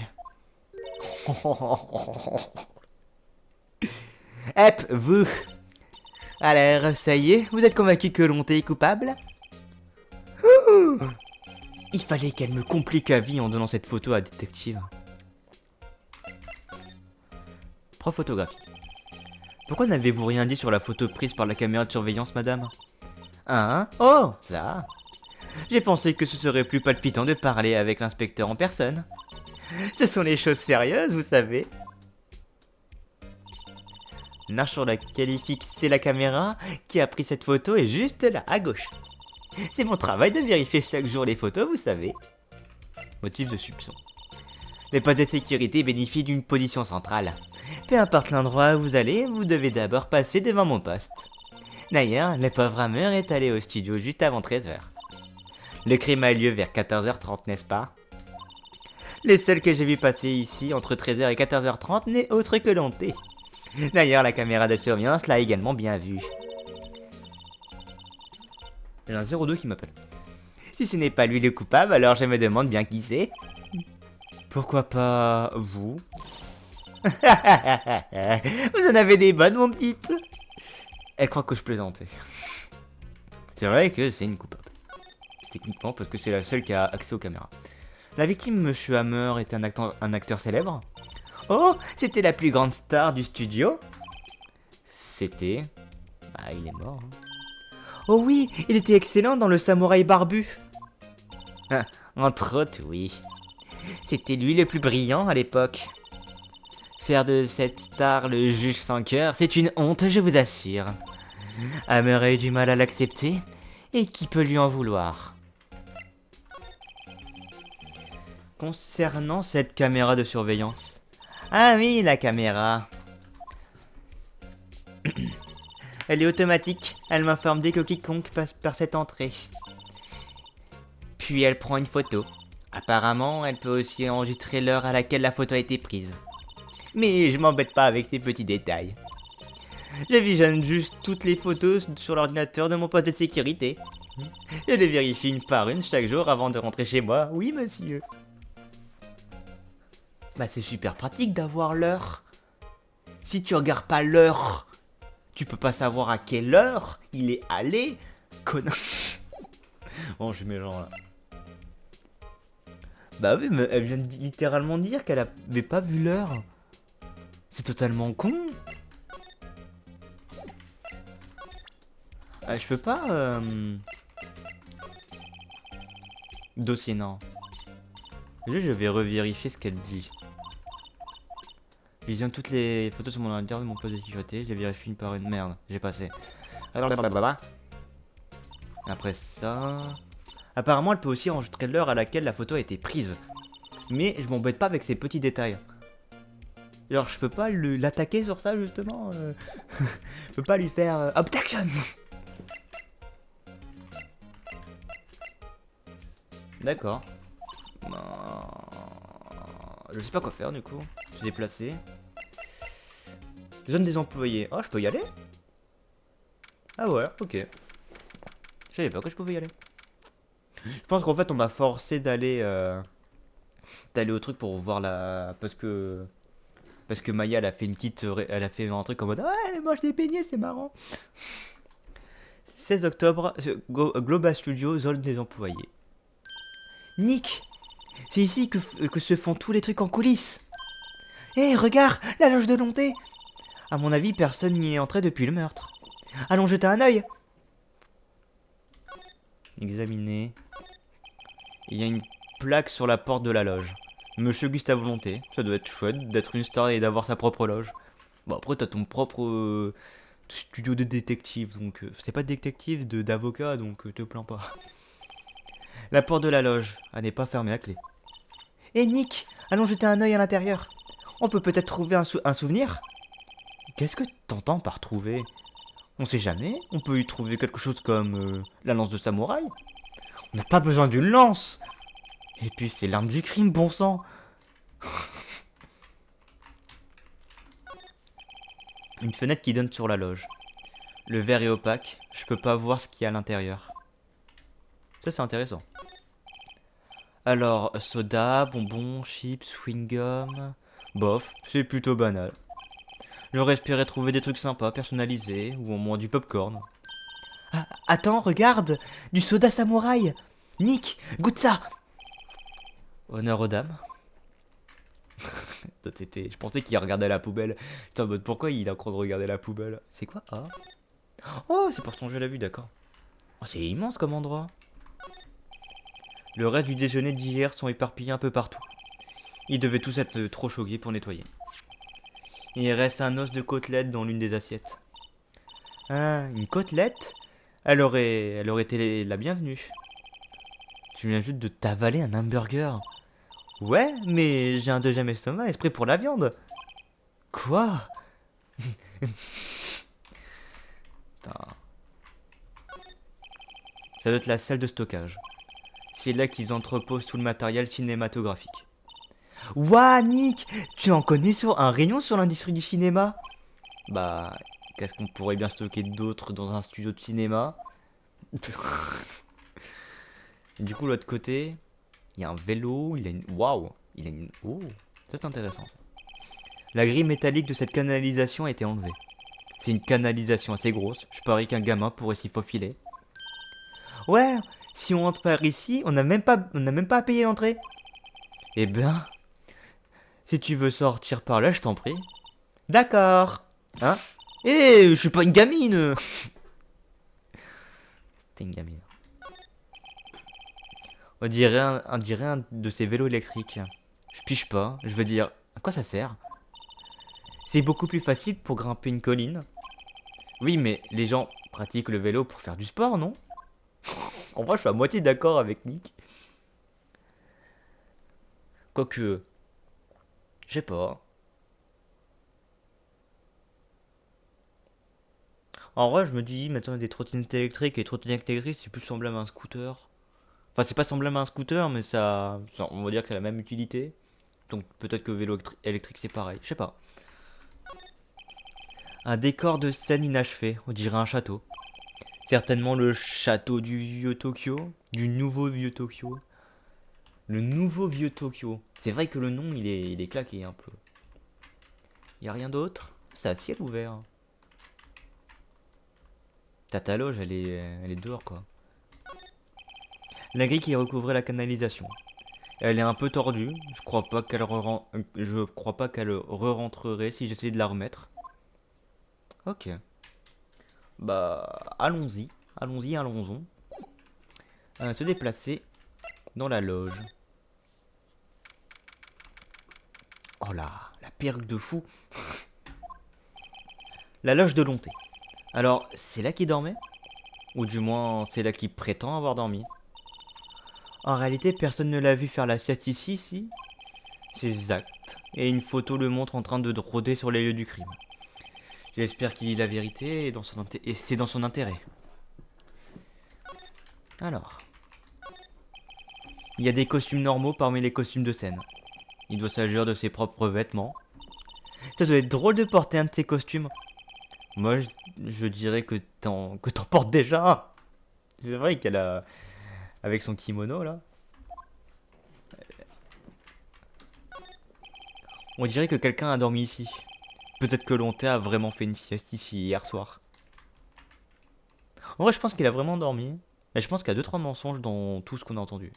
Speaker 1: Hep, vous! Alors, ça y est, vous êtes convaincu que Lonté est coupable? Il fallait qu'elle me complique la vie en donnant cette photo à détective. Prof photographie. Pourquoi n'avez-vous rien dit sur la photo prise par la caméra de surveillance, madame? Hein? Oh, ça. J'ai pensé que ce serait plus palpitant de parler avec l'inspecteur en personne. Ce sont les choses sérieuses, vous savez. L'arche sur laquelle est fixée la caméra qui a pris cette photo est juste là, à gauche. C'est mon travail de vérifier chaque jour les photos, vous savez. Motif de soupçon. Les postes de sécurité bénéficient d'une position centrale. Peu importe l'endroit où vous allez, vous devez d'abord passer devant mon poste. D'ailleurs, le pauvre Hammer est allé au studio juste avant 13h. Le crime a eu lieu vers 14h30, n'est-ce pas? Le seul que j'ai vu passer ici entre 13h et 14h30 n'est autre que Lonté. D'ailleurs, la caméra de surveillance l'a également bien vu. Il y en a un 02 qui m'appelle. Si ce n'est pas lui le coupable, alors je me demande bien qui c'est. Pourquoi pas vous? Vous en avez des bonnes, mon petit. Elle croit que je plaisantais. C'est vrai que c'est une coupable. Techniquement, parce que c'est la seule qui a accès aux caméras. La victime, Monsieur Hammer, est un acteur célèbre. Oh, c'était la plus grande star du studio. C'était... Ah, il est mort. Hein. Oh oui, il était excellent dans Le Samouraï Barbu. Ah, entre autres, oui. C'était lui le plus brillant à l'époque. Faire de cette star le juge sans cœur, c'est une honte, je vous assure. Hammer a eu du mal à l'accepter, et qui peut lui en vouloir? Concernant cette caméra de surveillance. Ah oui, la caméra. Elle est automatique, elle m'informe dès que quiconque passe par cette entrée. Puis elle prend une photo. Apparemment, elle peut aussi enregistrer l'heure à laquelle la photo a été prise. Mais je m'embête pas avec ces petits détails. Je visionne juste toutes les photos sur l'ordinateur de mon poste de sécurité. Je les vérifie une par une chaque jour avant de rentrer chez moi. Oui, monsieur. Bah c'est super pratique d'avoir l'heure. Si tu regardes pas l'heure, tu peux pas savoir à quelle heure il est allé. Connard. Bon, je mélange là. Bah oui, mais elle vient de littéralement dire qu'elle avait pas vu l'heure. C'est totalement con. Je peux pas... Dossier, non. Déjà, je vais revérifier ce qu'elle dit. Visionne toutes les photos sur mon ordinateur de mon poste de sécurité. Je les vérifie une par une. Merde, j'ai passé. Alors, après ça... Apparemment, elle peut aussi enregistrer l'heure à laquelle la photo a été prise. Mais je m'embête pas avec ces petits détails. Alors, je peux pas l'attaquer sur ça, justement. Je peux pas lui faire... Objection. D'accord. Je sais pas quoi faire, du coup. Se déplacer. Zone des employés. Oh, je peux y aller? Ah ouais, ok. Je savais pas que je pouvais y aller. Je pense qu'en fait, on m'a forcé d'aller au truc pour voir la... Parce que Maya, elle a fait une petite... Elle a fait un truc en mode... Ah, elle mange des beignets, c'est marrant. 16 octobre, Global Studio, zone des employés. Nick! C'est ici que se font tous les trucs en coulisses. Hé, regarde, la loge de Lonté. À mon avis, personne n'y est entré depuis le meurtre. Allons jeter un œil. Examiner. Il y a une plaque sur la porte de la loge. Monsieur Gustave Lonté. Ça doit être chouette d'être une star et d'avoir sa propre loge. Bon, après, t'as ton propre studio de détective. Donc, c'est pas de détective, d'avocat, donc te plains pas. La porte de la loge. Elle n'est pas fermée à clé. Hé Nick, allons jeter un œil à l'intérieur. On peut peut-être trouver un souvenir. Qu'est-ce que t'entends par trouver? On sait jamais, on peut y trouver quelque chose comme la lance de samouraï. On n'a pas besoin d'une lance. Et puis c'est l'arme du crime, bon sang. Une fenêtre qui donne sur la loge. Le verre est opaque, je peux pas voir ce qu'il y a à l'intérieur. Ça c'est intéressant. Alors, soda, bonbons, chips, chewing-gum... Bof, c'est plutôt banal. J'aurais espéré trouver des trucs sympas, personnalisés, ou au moins du popcorn. Ah, attends, regarde! Du soda samouraï! Nick, goûte ça! Honneur aux dames. Je pensais qu'il regardait la poubelle. Putain, en mode, pourquoi il est en train de regarder la poubelle? C'est quoi? Ah. Oh, c'est pour songer la vue, d'accord. Oh, c'est immense comme endroit. Le reste du déjeuner d'hier sont éparpillés un peu partout. Ils devaient tous être trop choqués pour nettoyer. Il reste un os de côtelette dans l'une des assiettes. Ah, une côtelette? Elle aurait été la bienvenue. Tu viens juste de t'avaler un hamburger. Ouais, mais j'ai un deuxième estomac exprès pour la viande. Quoi? Putain. Ça doit être la salle de stockage. C'est là qu'ils entreposent tout le matériel cinématographique. Ouah, Nick, tu en connais sur un rayon sur l'industrie du cinéma? Bah, qu'est-ce qu'on pourrait bien stocker d'autre dans un studio de cinéma? Du coup, l'autre côté, il y a un vélo, il a une... Waouh! Il a une... Oh, ça c'est intéressant ça. La grille métallique de cette canalisation a été enlevée. C'est une canalisation assez grosse, je parie qu'un gamin pourrait s'y faufiler. Ouais, si on entre par ici, on n'a même pas à payer l'entrée. Eh ben, si tu veux sortir par là, je t'en prie. D'accord. Hein? Eh, je suis pas une gamine. C'était une gamine. On dirait un de ces vélos électriques. Je piche pas, je veux dire, à quoi ça sert? C'est beaucoup plus facile pour grimper une colline. Oui, mais les gens pratiquent le vélo pour faire du sport, non? En vrai, je suis à moitié d'accord avec Nick. Quoique, je sais pas. En vrai, je me dis, maintenant, des trottinettes électriques et les trottinettes électriques, c'est plus semblable à un scooter. Enfin, c'est pas semblable à un scooter, mais on va dire que c'est la même utilité. Donc peut-être que vélo électrique, c'est pareil. Je sais pas. Un décor de scène inachevé, on dirait un château. Certainement le château du vieux Tokyo, du nouveau vieux Tokyo. Le nouveau vieux Tokyo. C'est vrai que le nom, il est claqué un peu. Y a rien d'autre? C'est à ciel ouvert. Ta loge, elle est dehors, quoi. La grille qui recouvrait la canalisation. Elle est un peu tordue. Je crois pas qu'elle re-rentrerait si j'essayais de la remettre. Ok. Bah, allons-y. Allons-y, allons-y. Se déplacer dans la loge. Oh là, la perruque de fou. La loge de Lonté. Alors, c'est là qu'il dormait? Ou du moins, c'est là qu'il prétend avoir dormi. En réalité, personne ne l'a vu faire la sieste ici, si. C'est exact. Et une photo le montre en train de rôder sur les lieux du crime. J'espère qu'il dit la vérité et c'est dans son intérêt. Alors, il y a des costumes normaux parmi les costumes de scène. Il doit s'agir de ses propres vêtements. Ça doit être drôle de porter un de ces costumes. Moi, je dirais que t'en portes déjà un. C'est vrai qu'elle a... Avec son kimono, là. On dirait que quelqu'un a dormi ici. Peut-être que Lonté a vraiment fait une sieste ici hier soir. En vrai, je pense qu'il a vraiment dormi. Et je pense qu'il y a deux trois mensonges dans tout ce qu'on a entendu.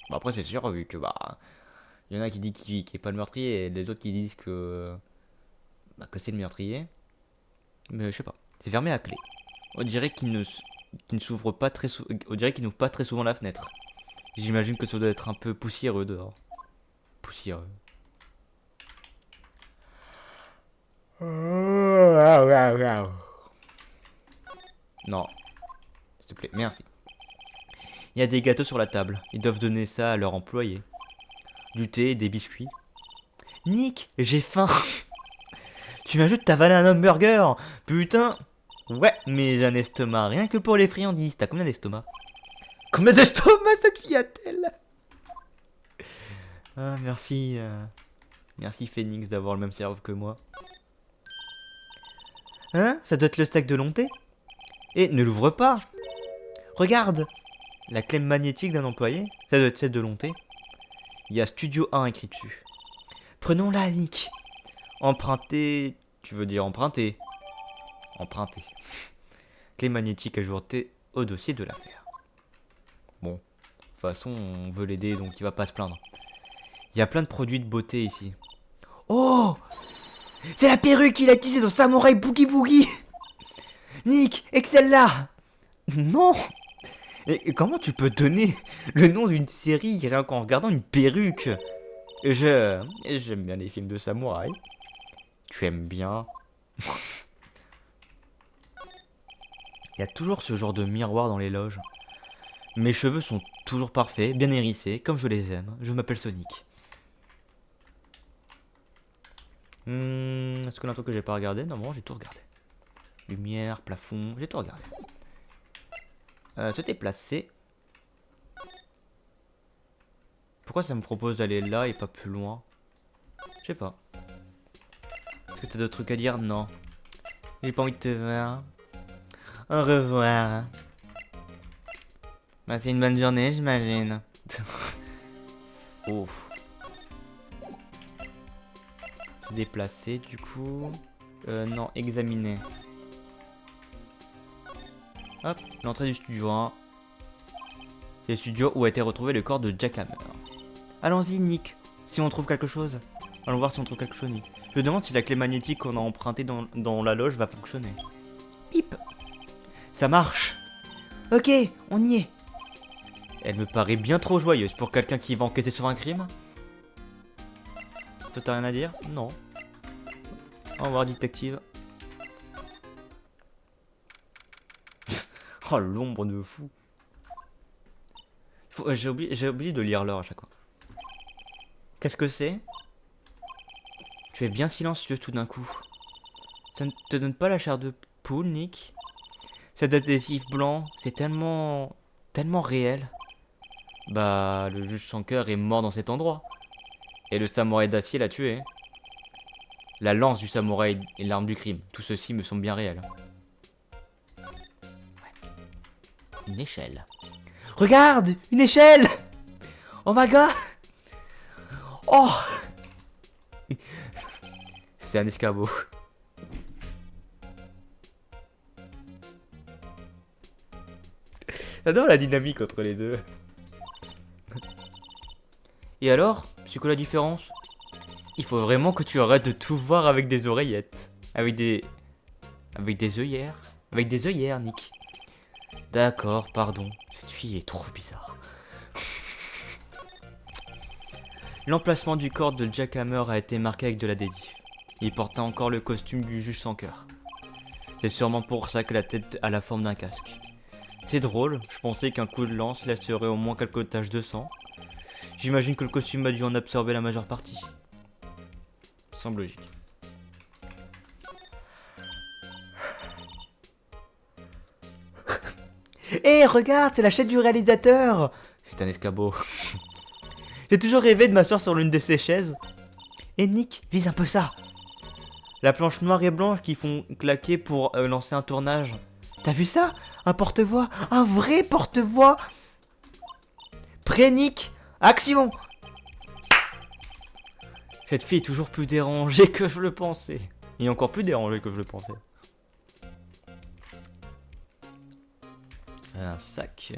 Speaker 1: Bon, après, c'est sûr, vu que, bah... Il y en a qui disent qu'il est pas le meurtrier et les autres qui disent que c'est le meurtrier. Mais je sais pas. C'est fermé à clé. On dirait qu'il ne s'ouvre pas très on dirait qu'il n'ouvre pas très souvent la fenêtre. J'imagine que ça doit être un peu poussiéreux dehors. Poussiéreux. Non, s'il te plaît, merci. Il y a des gâteaux sur la table. Ils doivent donner ça à leurs employés. Du thé et des biscuits. Nick, j'ai faim. Tu m'ajoutes t'avaler un hamburger. Putain. Ouais, mais j'ai un estomac rien que pour les friandises. T'as combien d'estomac? Combien d'estomac cette fille a-t-elle? Ah, merci. Merci Phoenix d'avoir le même cerveau que moi. Hein? Ça doit être le sac de Lonté? Et ne l'ouvre pas. Regarde. La clé magnétique d'un employé. Ça doit être celle de Lonté. Il y a Studio 1 écrit dessus. Prenons-la, Nick. Emprunter. Tu veux dire emprunter? Emprunter. Clé magnétique ajoutée au dossier de l'affaire. Bon. De toute façon, on veut l'aider, donc il va pas se plaindre. Il y a plein de produits de beauté ici. Oh! C'est la perruque qu'il a tissée dans Samurai Boogie Boogie! Nick, et que celle-là! Non! Et comment tu peux donner le nom d'une série rien qu'en regardant une perruque? J'aime bien les films de samouraï. Tu aimes bien? Il y a toujours ce genre de miroir dans les loges. Mes cheveux sont toujours parfaits, bien hérissés, comme je les aime. Je m'appelle Sonic. Est-ce que l'un truc que j'ai pas regardé? Non, j'ai tout regardé. Lumière, plafond, j'ai tout regardé. Se déplacer. Pourquoi ça me propose d'aller là et pas plus loin? Je sais pas. Est-ce que t'as d'autres trucs à dire? Non. J'ai pas envie de te voir. Au revoir. Bah, c'est une bonne journée, j'imagine. Oh. Se déplacer, du coup. Non, examiner. Hop, l'entrée du studio 1. C'est le studio où a été retrouvé le corps de Jack Hammer. Allons-y, Nick. Si on trouve quelque chose. Allons voir si on trouve quelque chose, Nick. Je me demande si la clé magnétique qu'on a empruntée dans la loge va fonctionner. Pip. Ça marche. Ok, on y est. Elle me paraît bien trop joyeuse pour quelqu'un qui va enquêter sur un crime. Toi, t'as rien à dire? Non. Au revoir, détective. Oh, l'ombre de fou. J'ai oublié de lire l'heure à chaque fois. Qu'est-ce que c'est? Tu es bien silencieux tout d'un coup. Ça ne te donne pas la chair de poule, Nick? Cet adhésif blanc, c'est tellement réel. Bah, le juge Shankar est mort dans cet endroit. Et le samouraï d'acier l'a tué. La lance du samouraï et l'arme du crime. Tout ceci me semble bien réel. Ouais. Une échelle. Regarde! Une échelle! Oh my god! Oh! C'est un escabeau. J'adore la dynamique entre les deux. Et alors, c'est quoi la différence? Il faut vraiment que tu arrêtes de tout voir avec des oreillettes. Avec des œillères. Avec des œillères, Nick. D'accord, pardon. Cette fille est trop bizarre. L'emplacement du corps de Jack Hammer a été marqué avec de l'adhésif. Il portait encore le costume du juge sans cœur. C'est sûrement pour ça que la tête a la forme d'un casque. C'est drôle, je pensais qu'un coup de lance laisserait au moins quelques taches de sang. J'imagine que le costume a dû en absorber la majeure partie. Semble logique. Hé, regarde, c'est la chaîne du réalisateur! C'est un escabeau. J'ai toujours rêvé de m'asseoir sur l'une de ces chaises. Et Nick, vise un peu ça. La planche noire et blanche qui font claquer pour lancer un tournage. T'as vu ça? Un porte-voix. Un vrai porte-voix. Prêt, Nick? Action! Cette fille est toujours plus dérangée que je le pensais. Et encore plus dérangée que je le pensais. Un sac,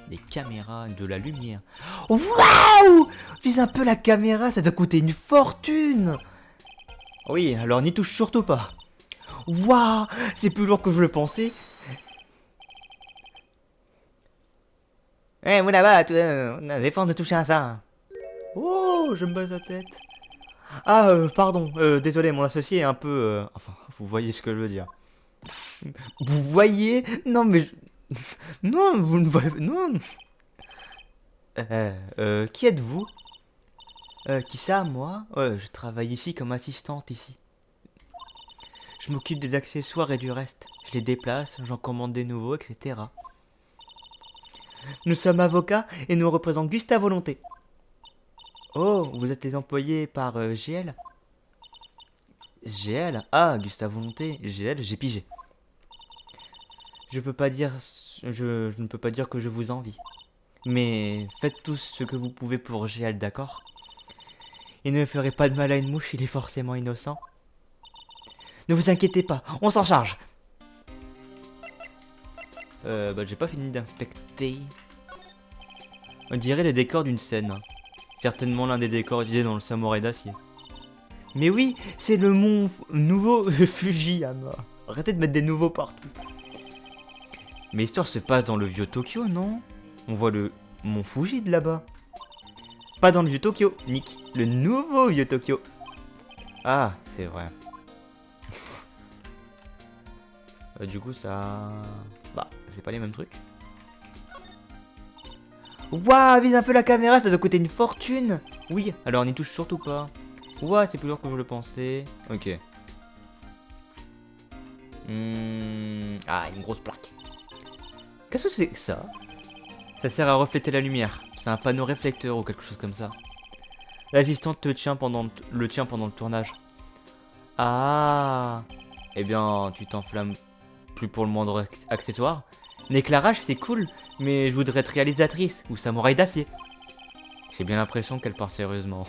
Speaker 1: des caméras, de la lumière. Waouh! Vise un peu la caméra, ça doit coûter une fortune. Oui, alors n'y touche surtout pas. Waouh! C'est plus lourd que je le pensais. Eh, vous là-bas, on a des forces de toucher à ça. Oh, je me bats la tête. Ah, pardon, désolé, mon associé est un peu... Enfin, vous voyez ce que je veux dire. Vous voyez? Non, mais... Non, vous ne voyez... Non. Qui êtes-vous? Qui ça, moi? Je travaille ici comme assistante ici. Je m'occupe des accessoires et du reste. Je les déplace, j'en commande des nouveaux, etc. Nous sommes avocats et nous représentons Gustave Volonté. Oh, vous êtes les employés par GL? GL? Ah, Gustave Volonté, GL, j'ai pigé. Je peux pas dire... Je ne peux pas dire que je vous envie. Mais faites tous ce que vous pouvez pour GL, d'accord? Il ne ferait pas de mal à une mouche, il est forcément innocent. Ne vous inquiétez pas, on s'en charge. J'ai pas fini d'inspecter. On dirait le décor d'une scène. Certainement l'un des décors utilisés dans le samouraï d'acier. Mais oui, c'est le mont nouveau Fujiyama. Arrêtez de mettre des nouveaux partout. Mais l'histoire se passe dans le vieux Tokyo, non? On voit le mont Fuji de là-bas. Pas dans le vieux Tokyo, Nick. Le nouveau vieux Tokyo. Ah, c'est vrai. Du coup, ça... Bah, c'est pas les mêmes trucs. Waouh, vise un peu la caméra, ça doit coûter une fortune. Oui, alors n'y touche surtout pas. Waouh, c'est plus lourd que je le pensais. Ok. Ah, une grosse plaque. Qu'est-ce que c'est que ça? Ça sert à refléter la lumière. C'est un panneau réflecteur ou quelque chose comme ça. L'assistante le tient pendant le tournage. Ah. Eh bien, tu t'enflammes plus pour le moindre accessoire. L'éclairage, c'est cool, mais je voudrais être réalisatrice ou samouraï d'acier. J'ai bien l'impression qu'elle part sérieusement.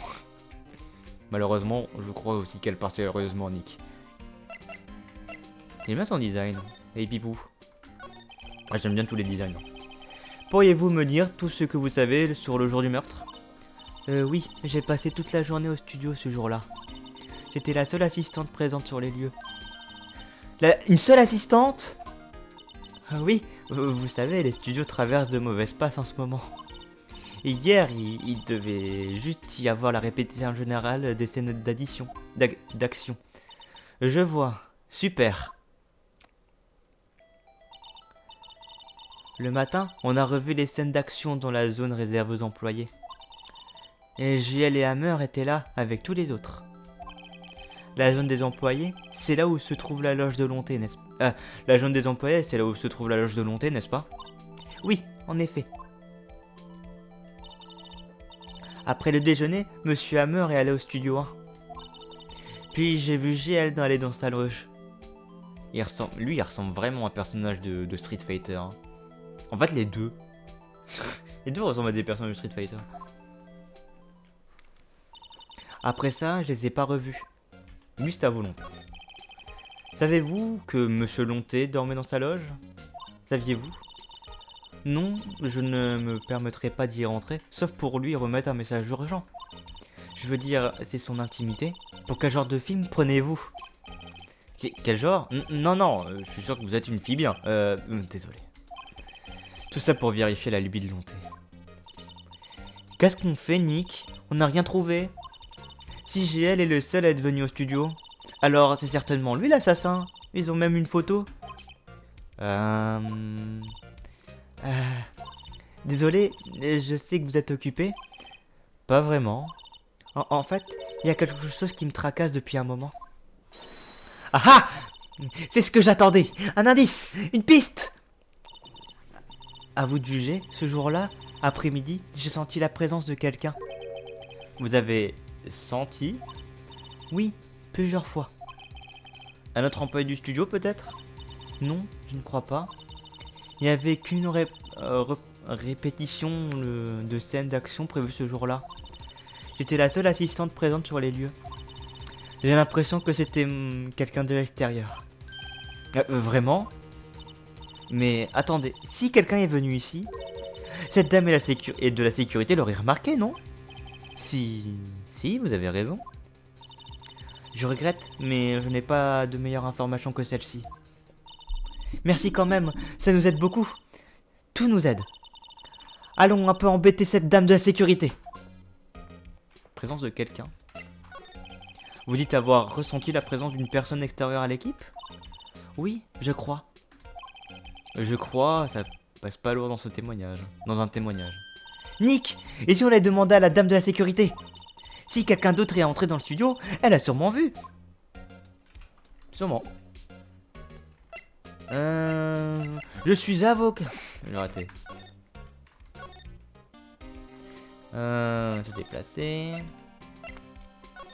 Speaker 1: Malheureusement, je crois aussi qu'elle part sérieusement, Nick. J'aime bien son design. Et pipou. Ah, j'aime bien tous les designs. Pourriez-vous me dire tout ce que vous savez sur le jour du meurtre? Oui, j'ai passé toute la journée au studio ce jour-là. J'étais la seule assistante présente sur les lieux. Une seule assistante? Oui, vous savez, les studios traversent de mauvaises passes en ce moment. Et hier, il devait juste y avoir la répétition générale des scènes d'action. Je vois. Super. Le matin, on a revu les scènes d'action dans la zone réservée aux employés. Et JL et Hammer étaient là avec tous les autres. La zone des employés, c'est là où se trouve la loge de Lonté, n'est-ce pas? La zone des employés, c'est là où se trouve la loge de Lonté, n'est-ce pas? Oui, en effet. Après le déjeuner, Monsieur Hammer est allé au studio 1. Puis j'ai vu JL aller dans sa loge. Il ressemble vraiment à un personnage de Street Fighter. Hein. En fait, les deux. Les deux ressemblent à des personnages de Street Fighter. Après ça, je les ai pas revus. Juste à volonté. Savez-vous que Monsieur Lonté dormait dans sa loge? Saviez-vous? Non, je ne me permettrai pas d'y rentrer, sauf pour lui remettre un message urgent. Je veux dire, c'est son intimité. Pour quel genre de film prenez-vous? Quel genre? Non, je suis sûr que vous êtes une fille bien. Désolé. Tout ça pour vérifier la lubie de Lonté. Qu'est-ce qu'on fait, Nick? On n'a rien trouvé. Si GL est le seul à être venu au studio, alors c'est certainement lui l'assassin. Ils ont même une photo. Désolé, je sais que vous êtes occupé. Pas vraiment. En fait, il y a quelque chose qui me tracasse depuis un moment. Ah ah! C'est ce que j'attendais. Un indice, une piste. À vous de juger, ce jour-là, après-midi, j'ai senti la présence de quelqu'un. Vous avez senti? Oui, plusieurs fois. Un autre employé du studio peut-être? Non, je ne crois pas. Il n'y avait qu'une répétition de scène d'action prévue ce jour-là. J'étais la seule assistante présente sur les lieux. J'ai l'impression que c'était quelqu'un de l'extérieur. Vraiment? Mais attendez, si quelqu'un est venu ici, cette dame et de la sécurité l'auraient remarqué, non? Si, vous avez raison. Je regrette, mais je n'ai pas de meilleure information que celle-ci. Merci quand même, ça nous aide beaucoup. Tout nous aide. Allons un peu embêter cette dame de la sécurité. Présence de quelqu'un. Vous dites avoir ressenti la présence d'une personne extérieure à l'équipe? Oui, je crois. Je crois, ça passe pas lourd dans ce témoignage. Dans un témoignage. Nick! Et si on allait demander à la dame de la sécurité? Si quelqu'un d'autre est entré dans le studio, elle a sûrement vu. Sûrement. Je suis avocat. J'ai raté. Se déplacer.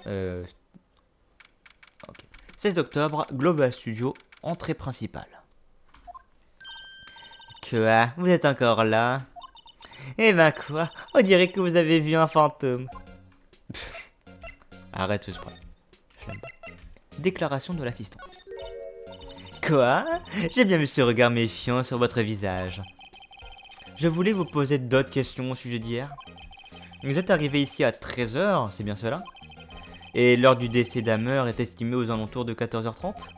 Speaker 1: Ok. 16 octobre, Global Studio, entrée principale. Quoi? Vous êtes encore là? Eh ben quoi? On dirait que vous avez vu un fantôme. Arrête ce spray. Je l'aime pas. Déclaration de l'assistant. Quoi? J'ai bien vu ce regard méfiant sur votre visage. Je voulais vous poser d'autres questions au sujet d'hier. Vous êtes arrivé ici à 13h, c'est bien cela? Et l'heure du décès d'Hammer est estimée aux alentours de 14h30?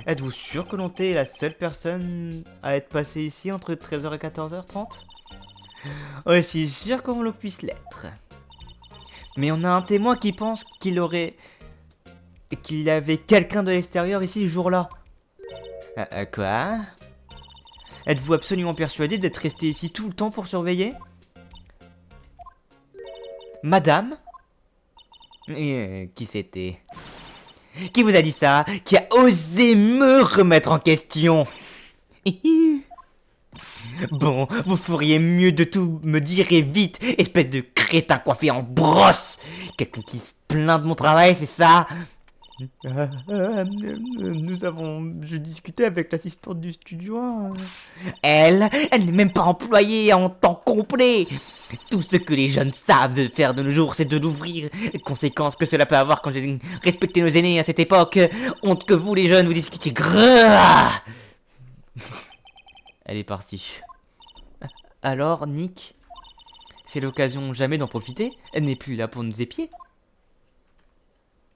Speaker 1: Êtes-vous sûr que Lonté est la seule personne à être passée ici entre 13h et 14h30? Aussi sûr qu'on le puisse l'être. Mais on a un témoin qui pense qu'il y avait quelqu'un de l'extérieur ici ce jour-là. Quoi? Êtes-vous absolument persuadé d'être resté ici tout le temps pour surveiller? Madame? Qui c'était? Qui vous a dit ça? Qui a osé me remettre en question? Bon, vous feriez mieux de tout me dire et vite, espèce de crétin coiffé en brosse. Quelqu'un qui se plaint de mon travail, c'est ça? Je discutais avec l'assistante du studio. Elle n'est même pas employée en temps complet. Tout ce que les jeunes savent de faire de nos jours, c'est de l'ouvrir. Les conséquences que cela peut avoir quand j'ai respecté nos aînés à cette époque. Honte que vous, les jeunes, vous discutiez. Grrrr. Elle est partie. Alors, Nick, c'est l'occasion jamais d'en profiter. Elle n'est plus là pour nous épier.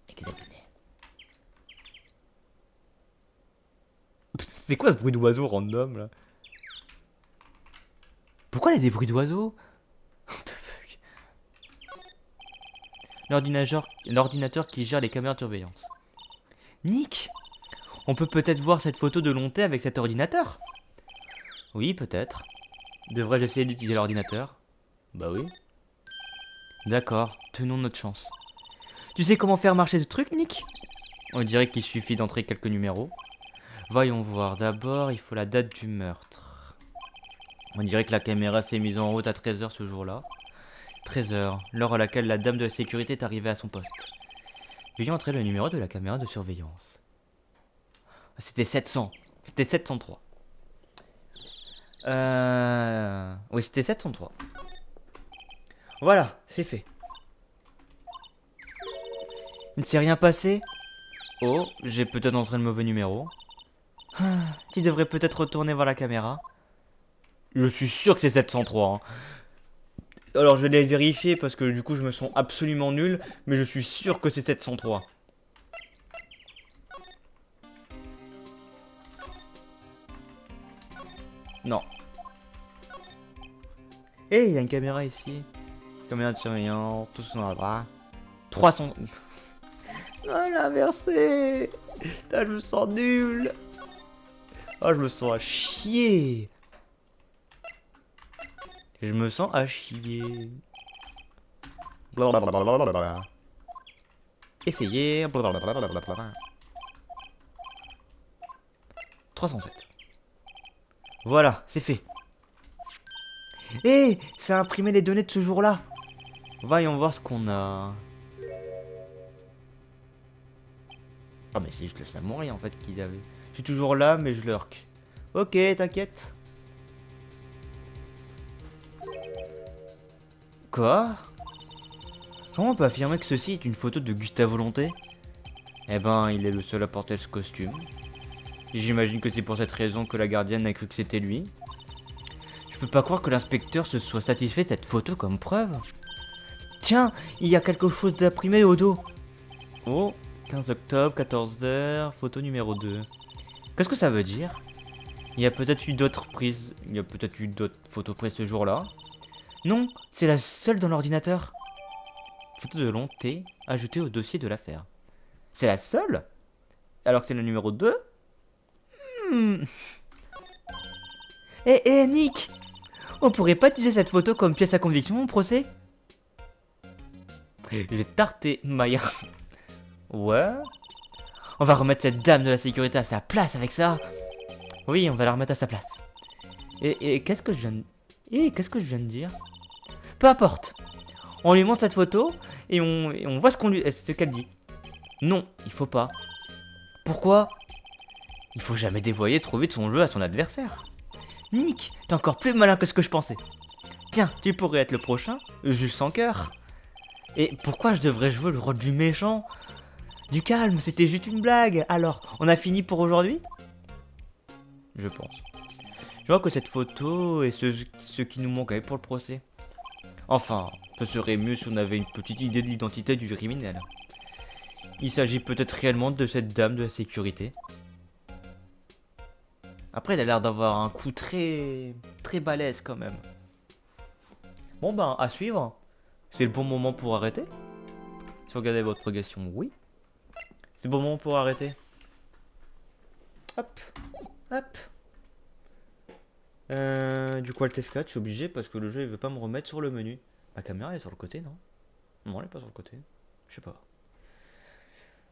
Speaker 1: Examiné. C'est quoi ce bruit d'oiseau random là? Pourquoi il y a des bruits d'oiseaux? What the fuck? L'ordinateur qui gère les caméras de surveillance. Nick, on peut peut-être voir cette photo de Lonté avec cet ordinateur? Oui, peut-être. Devrais-je essayer d'utiliser l'ordinateur? Bah oui. D'accord, tenons notre chance. Tu sais comment faire marcher ce truc, Nick? On dirait qu'il suffit d'entrer quelques numéros. Voyons voir, d'abord il faut la date du meurtre. On dirait que la caméra s'est mise en route à 13 h ce jour-là. 13 h, l'heure à laquelle la dame de la sécurité est arrivée à son poste. Veuillez entrer le numéro de la caméra de surveillance. C'était 700. C'était 703. Oui, c'était 703. Voilà, c'est fait. Il ne s'est rien passé? Oh, j'ai peut-être entré le mauvais numéro. Tu devrais peut-être retourner voir la caméra. Je suis sûr que c'est 703. Hein. Alors je vais les vérifier parce que du coup je me sens absolument nul. Mais je suis sûr que c'est 703. Non. Eh, il y a une caméra ici. Caméra de surveillance, tout ça là. 300. Oh, l'inversé. Putain, je me sens nul. Oh, je me sens à chier. Je me sens à chier. Blablabla. Essayez. Blablabla. 307. Voilà, c'est fait. Eh, ça a imprimé les données de ce jour-là. Voyons voir ce qu'on a. Ah mais c'est juste le samouraï en fait qu'il avait. Je suis toujours là mais je lurk. Ok, t'inquiète. Quoi? Comment on peut affirmer que ceci est une photo de Gustave Volonté? Eh ben, il est le seul à porter ce costume. J'imagine que c'est pour cette raison que la gardienne a cru que c'était lui. Je peux pas croire que l'inspecteur se soit satisfait de cette photo comme preuve. Tiens, il y a quelque chose d'imprimé au dos. Oh, 15 octobre, 14 h, photo numéro 2. Qu'est-ce que ça veut dire? Il y a peut-être eu d'autres prises. Il y a peut-être eu d'autres photos prises ce jour-là. Non, c'est la seule dans l'ordinateur. Photo de long T ajoutée au dossier de l'affaire. C'est la seule? Alors que c'est le numéro 2? Eh, Nick! On pourrait pas utiliser cette photo comme pièce à conviction au procès? J'ai tarté Maya. Ouais? On va remettre cette dame de la sécurité à sa place avec ça. Oui, on va la remettre à sa place. Et qu'est-ce que je viens de... qu'est-ce que je viens de dire? Peu importe. On lui montre cette photo et on voit ce qu'elle dit. Non, il faut pas. Pourquoi? Il faut jamais dévoiler trop vite son jeu à son adversaire. Nick, t'es encore plus malin que ce que je pensais. Tiens, tu pourrais être le prochain, juge sans cœur. Et pourquoi je devrais jouer le rôle du méchant? Du calme, c'était juste une blague. Alors, on a fini pour aujourd'hui? Je pense. Je vois que cette photo est ce qui nous manquait pour le procès. Enfin, ce serait mieux si on avait une petite idée de l'identité du criminel. Il s'agit peut-être réellement de cette dame de la sécurité. Après, elle a l'air d'avoir un coup très balèze quand même. Bon ben, à suivre. C'est le bon moment pour arrêter. Si vous regardez votre progression, oui. C'est le bon moment pour arrêter. Hop, hop. Du coup, Alt F4, je suis obligé parce que le jeu il veut pas me remettre sur le menu. Ma caméra elle est sur le côté, non? Non, elle est pas sur le côté. Je sais pas.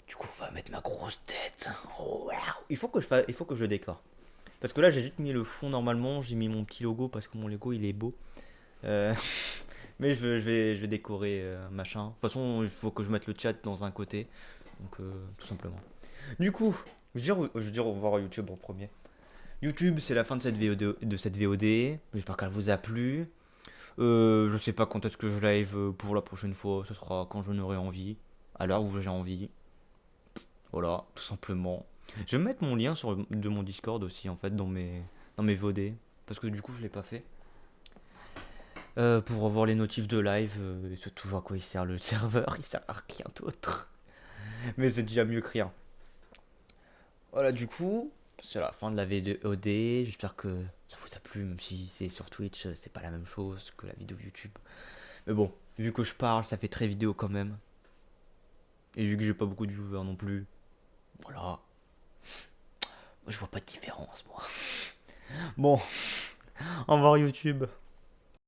Speaker 1: Du coup, on va mettre ma grosse tête. Oh, wow. Il faut que je décore. Parce que là, j'ai juste mis le fond normalement. J'ai mis mon petit logo parce que mon logo il est beau. Euh, mais je vais décorer machin. De toute façon, il faut que je mette le chat dans un côté. Donc, tout simplement. Du coup, je veux dire au revoir à YouTube en premier. YouTube, c'est la fin de cette VOD. De cette VOD. J'espère qu'elle vous a plu. Je sais pas quand est-ce que je live pour la prochaine fois. Ce sera quand j'en aurai envie. À l'heure où j'ai envie. Voilà, tout simplement. Je vais mettre mon lien de mon Discord aussi, en fait, dans mes VOD. Parce que du coup, je l'ai pas fait. Pour avoir les notifs de live. Et surtout à quoi il sert le serveur. Il sert à rien d'autre. Mais c'est déjà mieux que rien. Voilà, du coup, c'est la fin de la VOD. J'espère que ça vous a plu, même si c'est sur Twitch, c'est pas la même chose que la vidéo YouTube. Mais bon, vu que je parle, ça fait très vidéo quand même. Et vu que j'ai pas beaucoup de viewers non plus, voilà. Je vois pas de différence, moi. Bon, au revoir YouTube.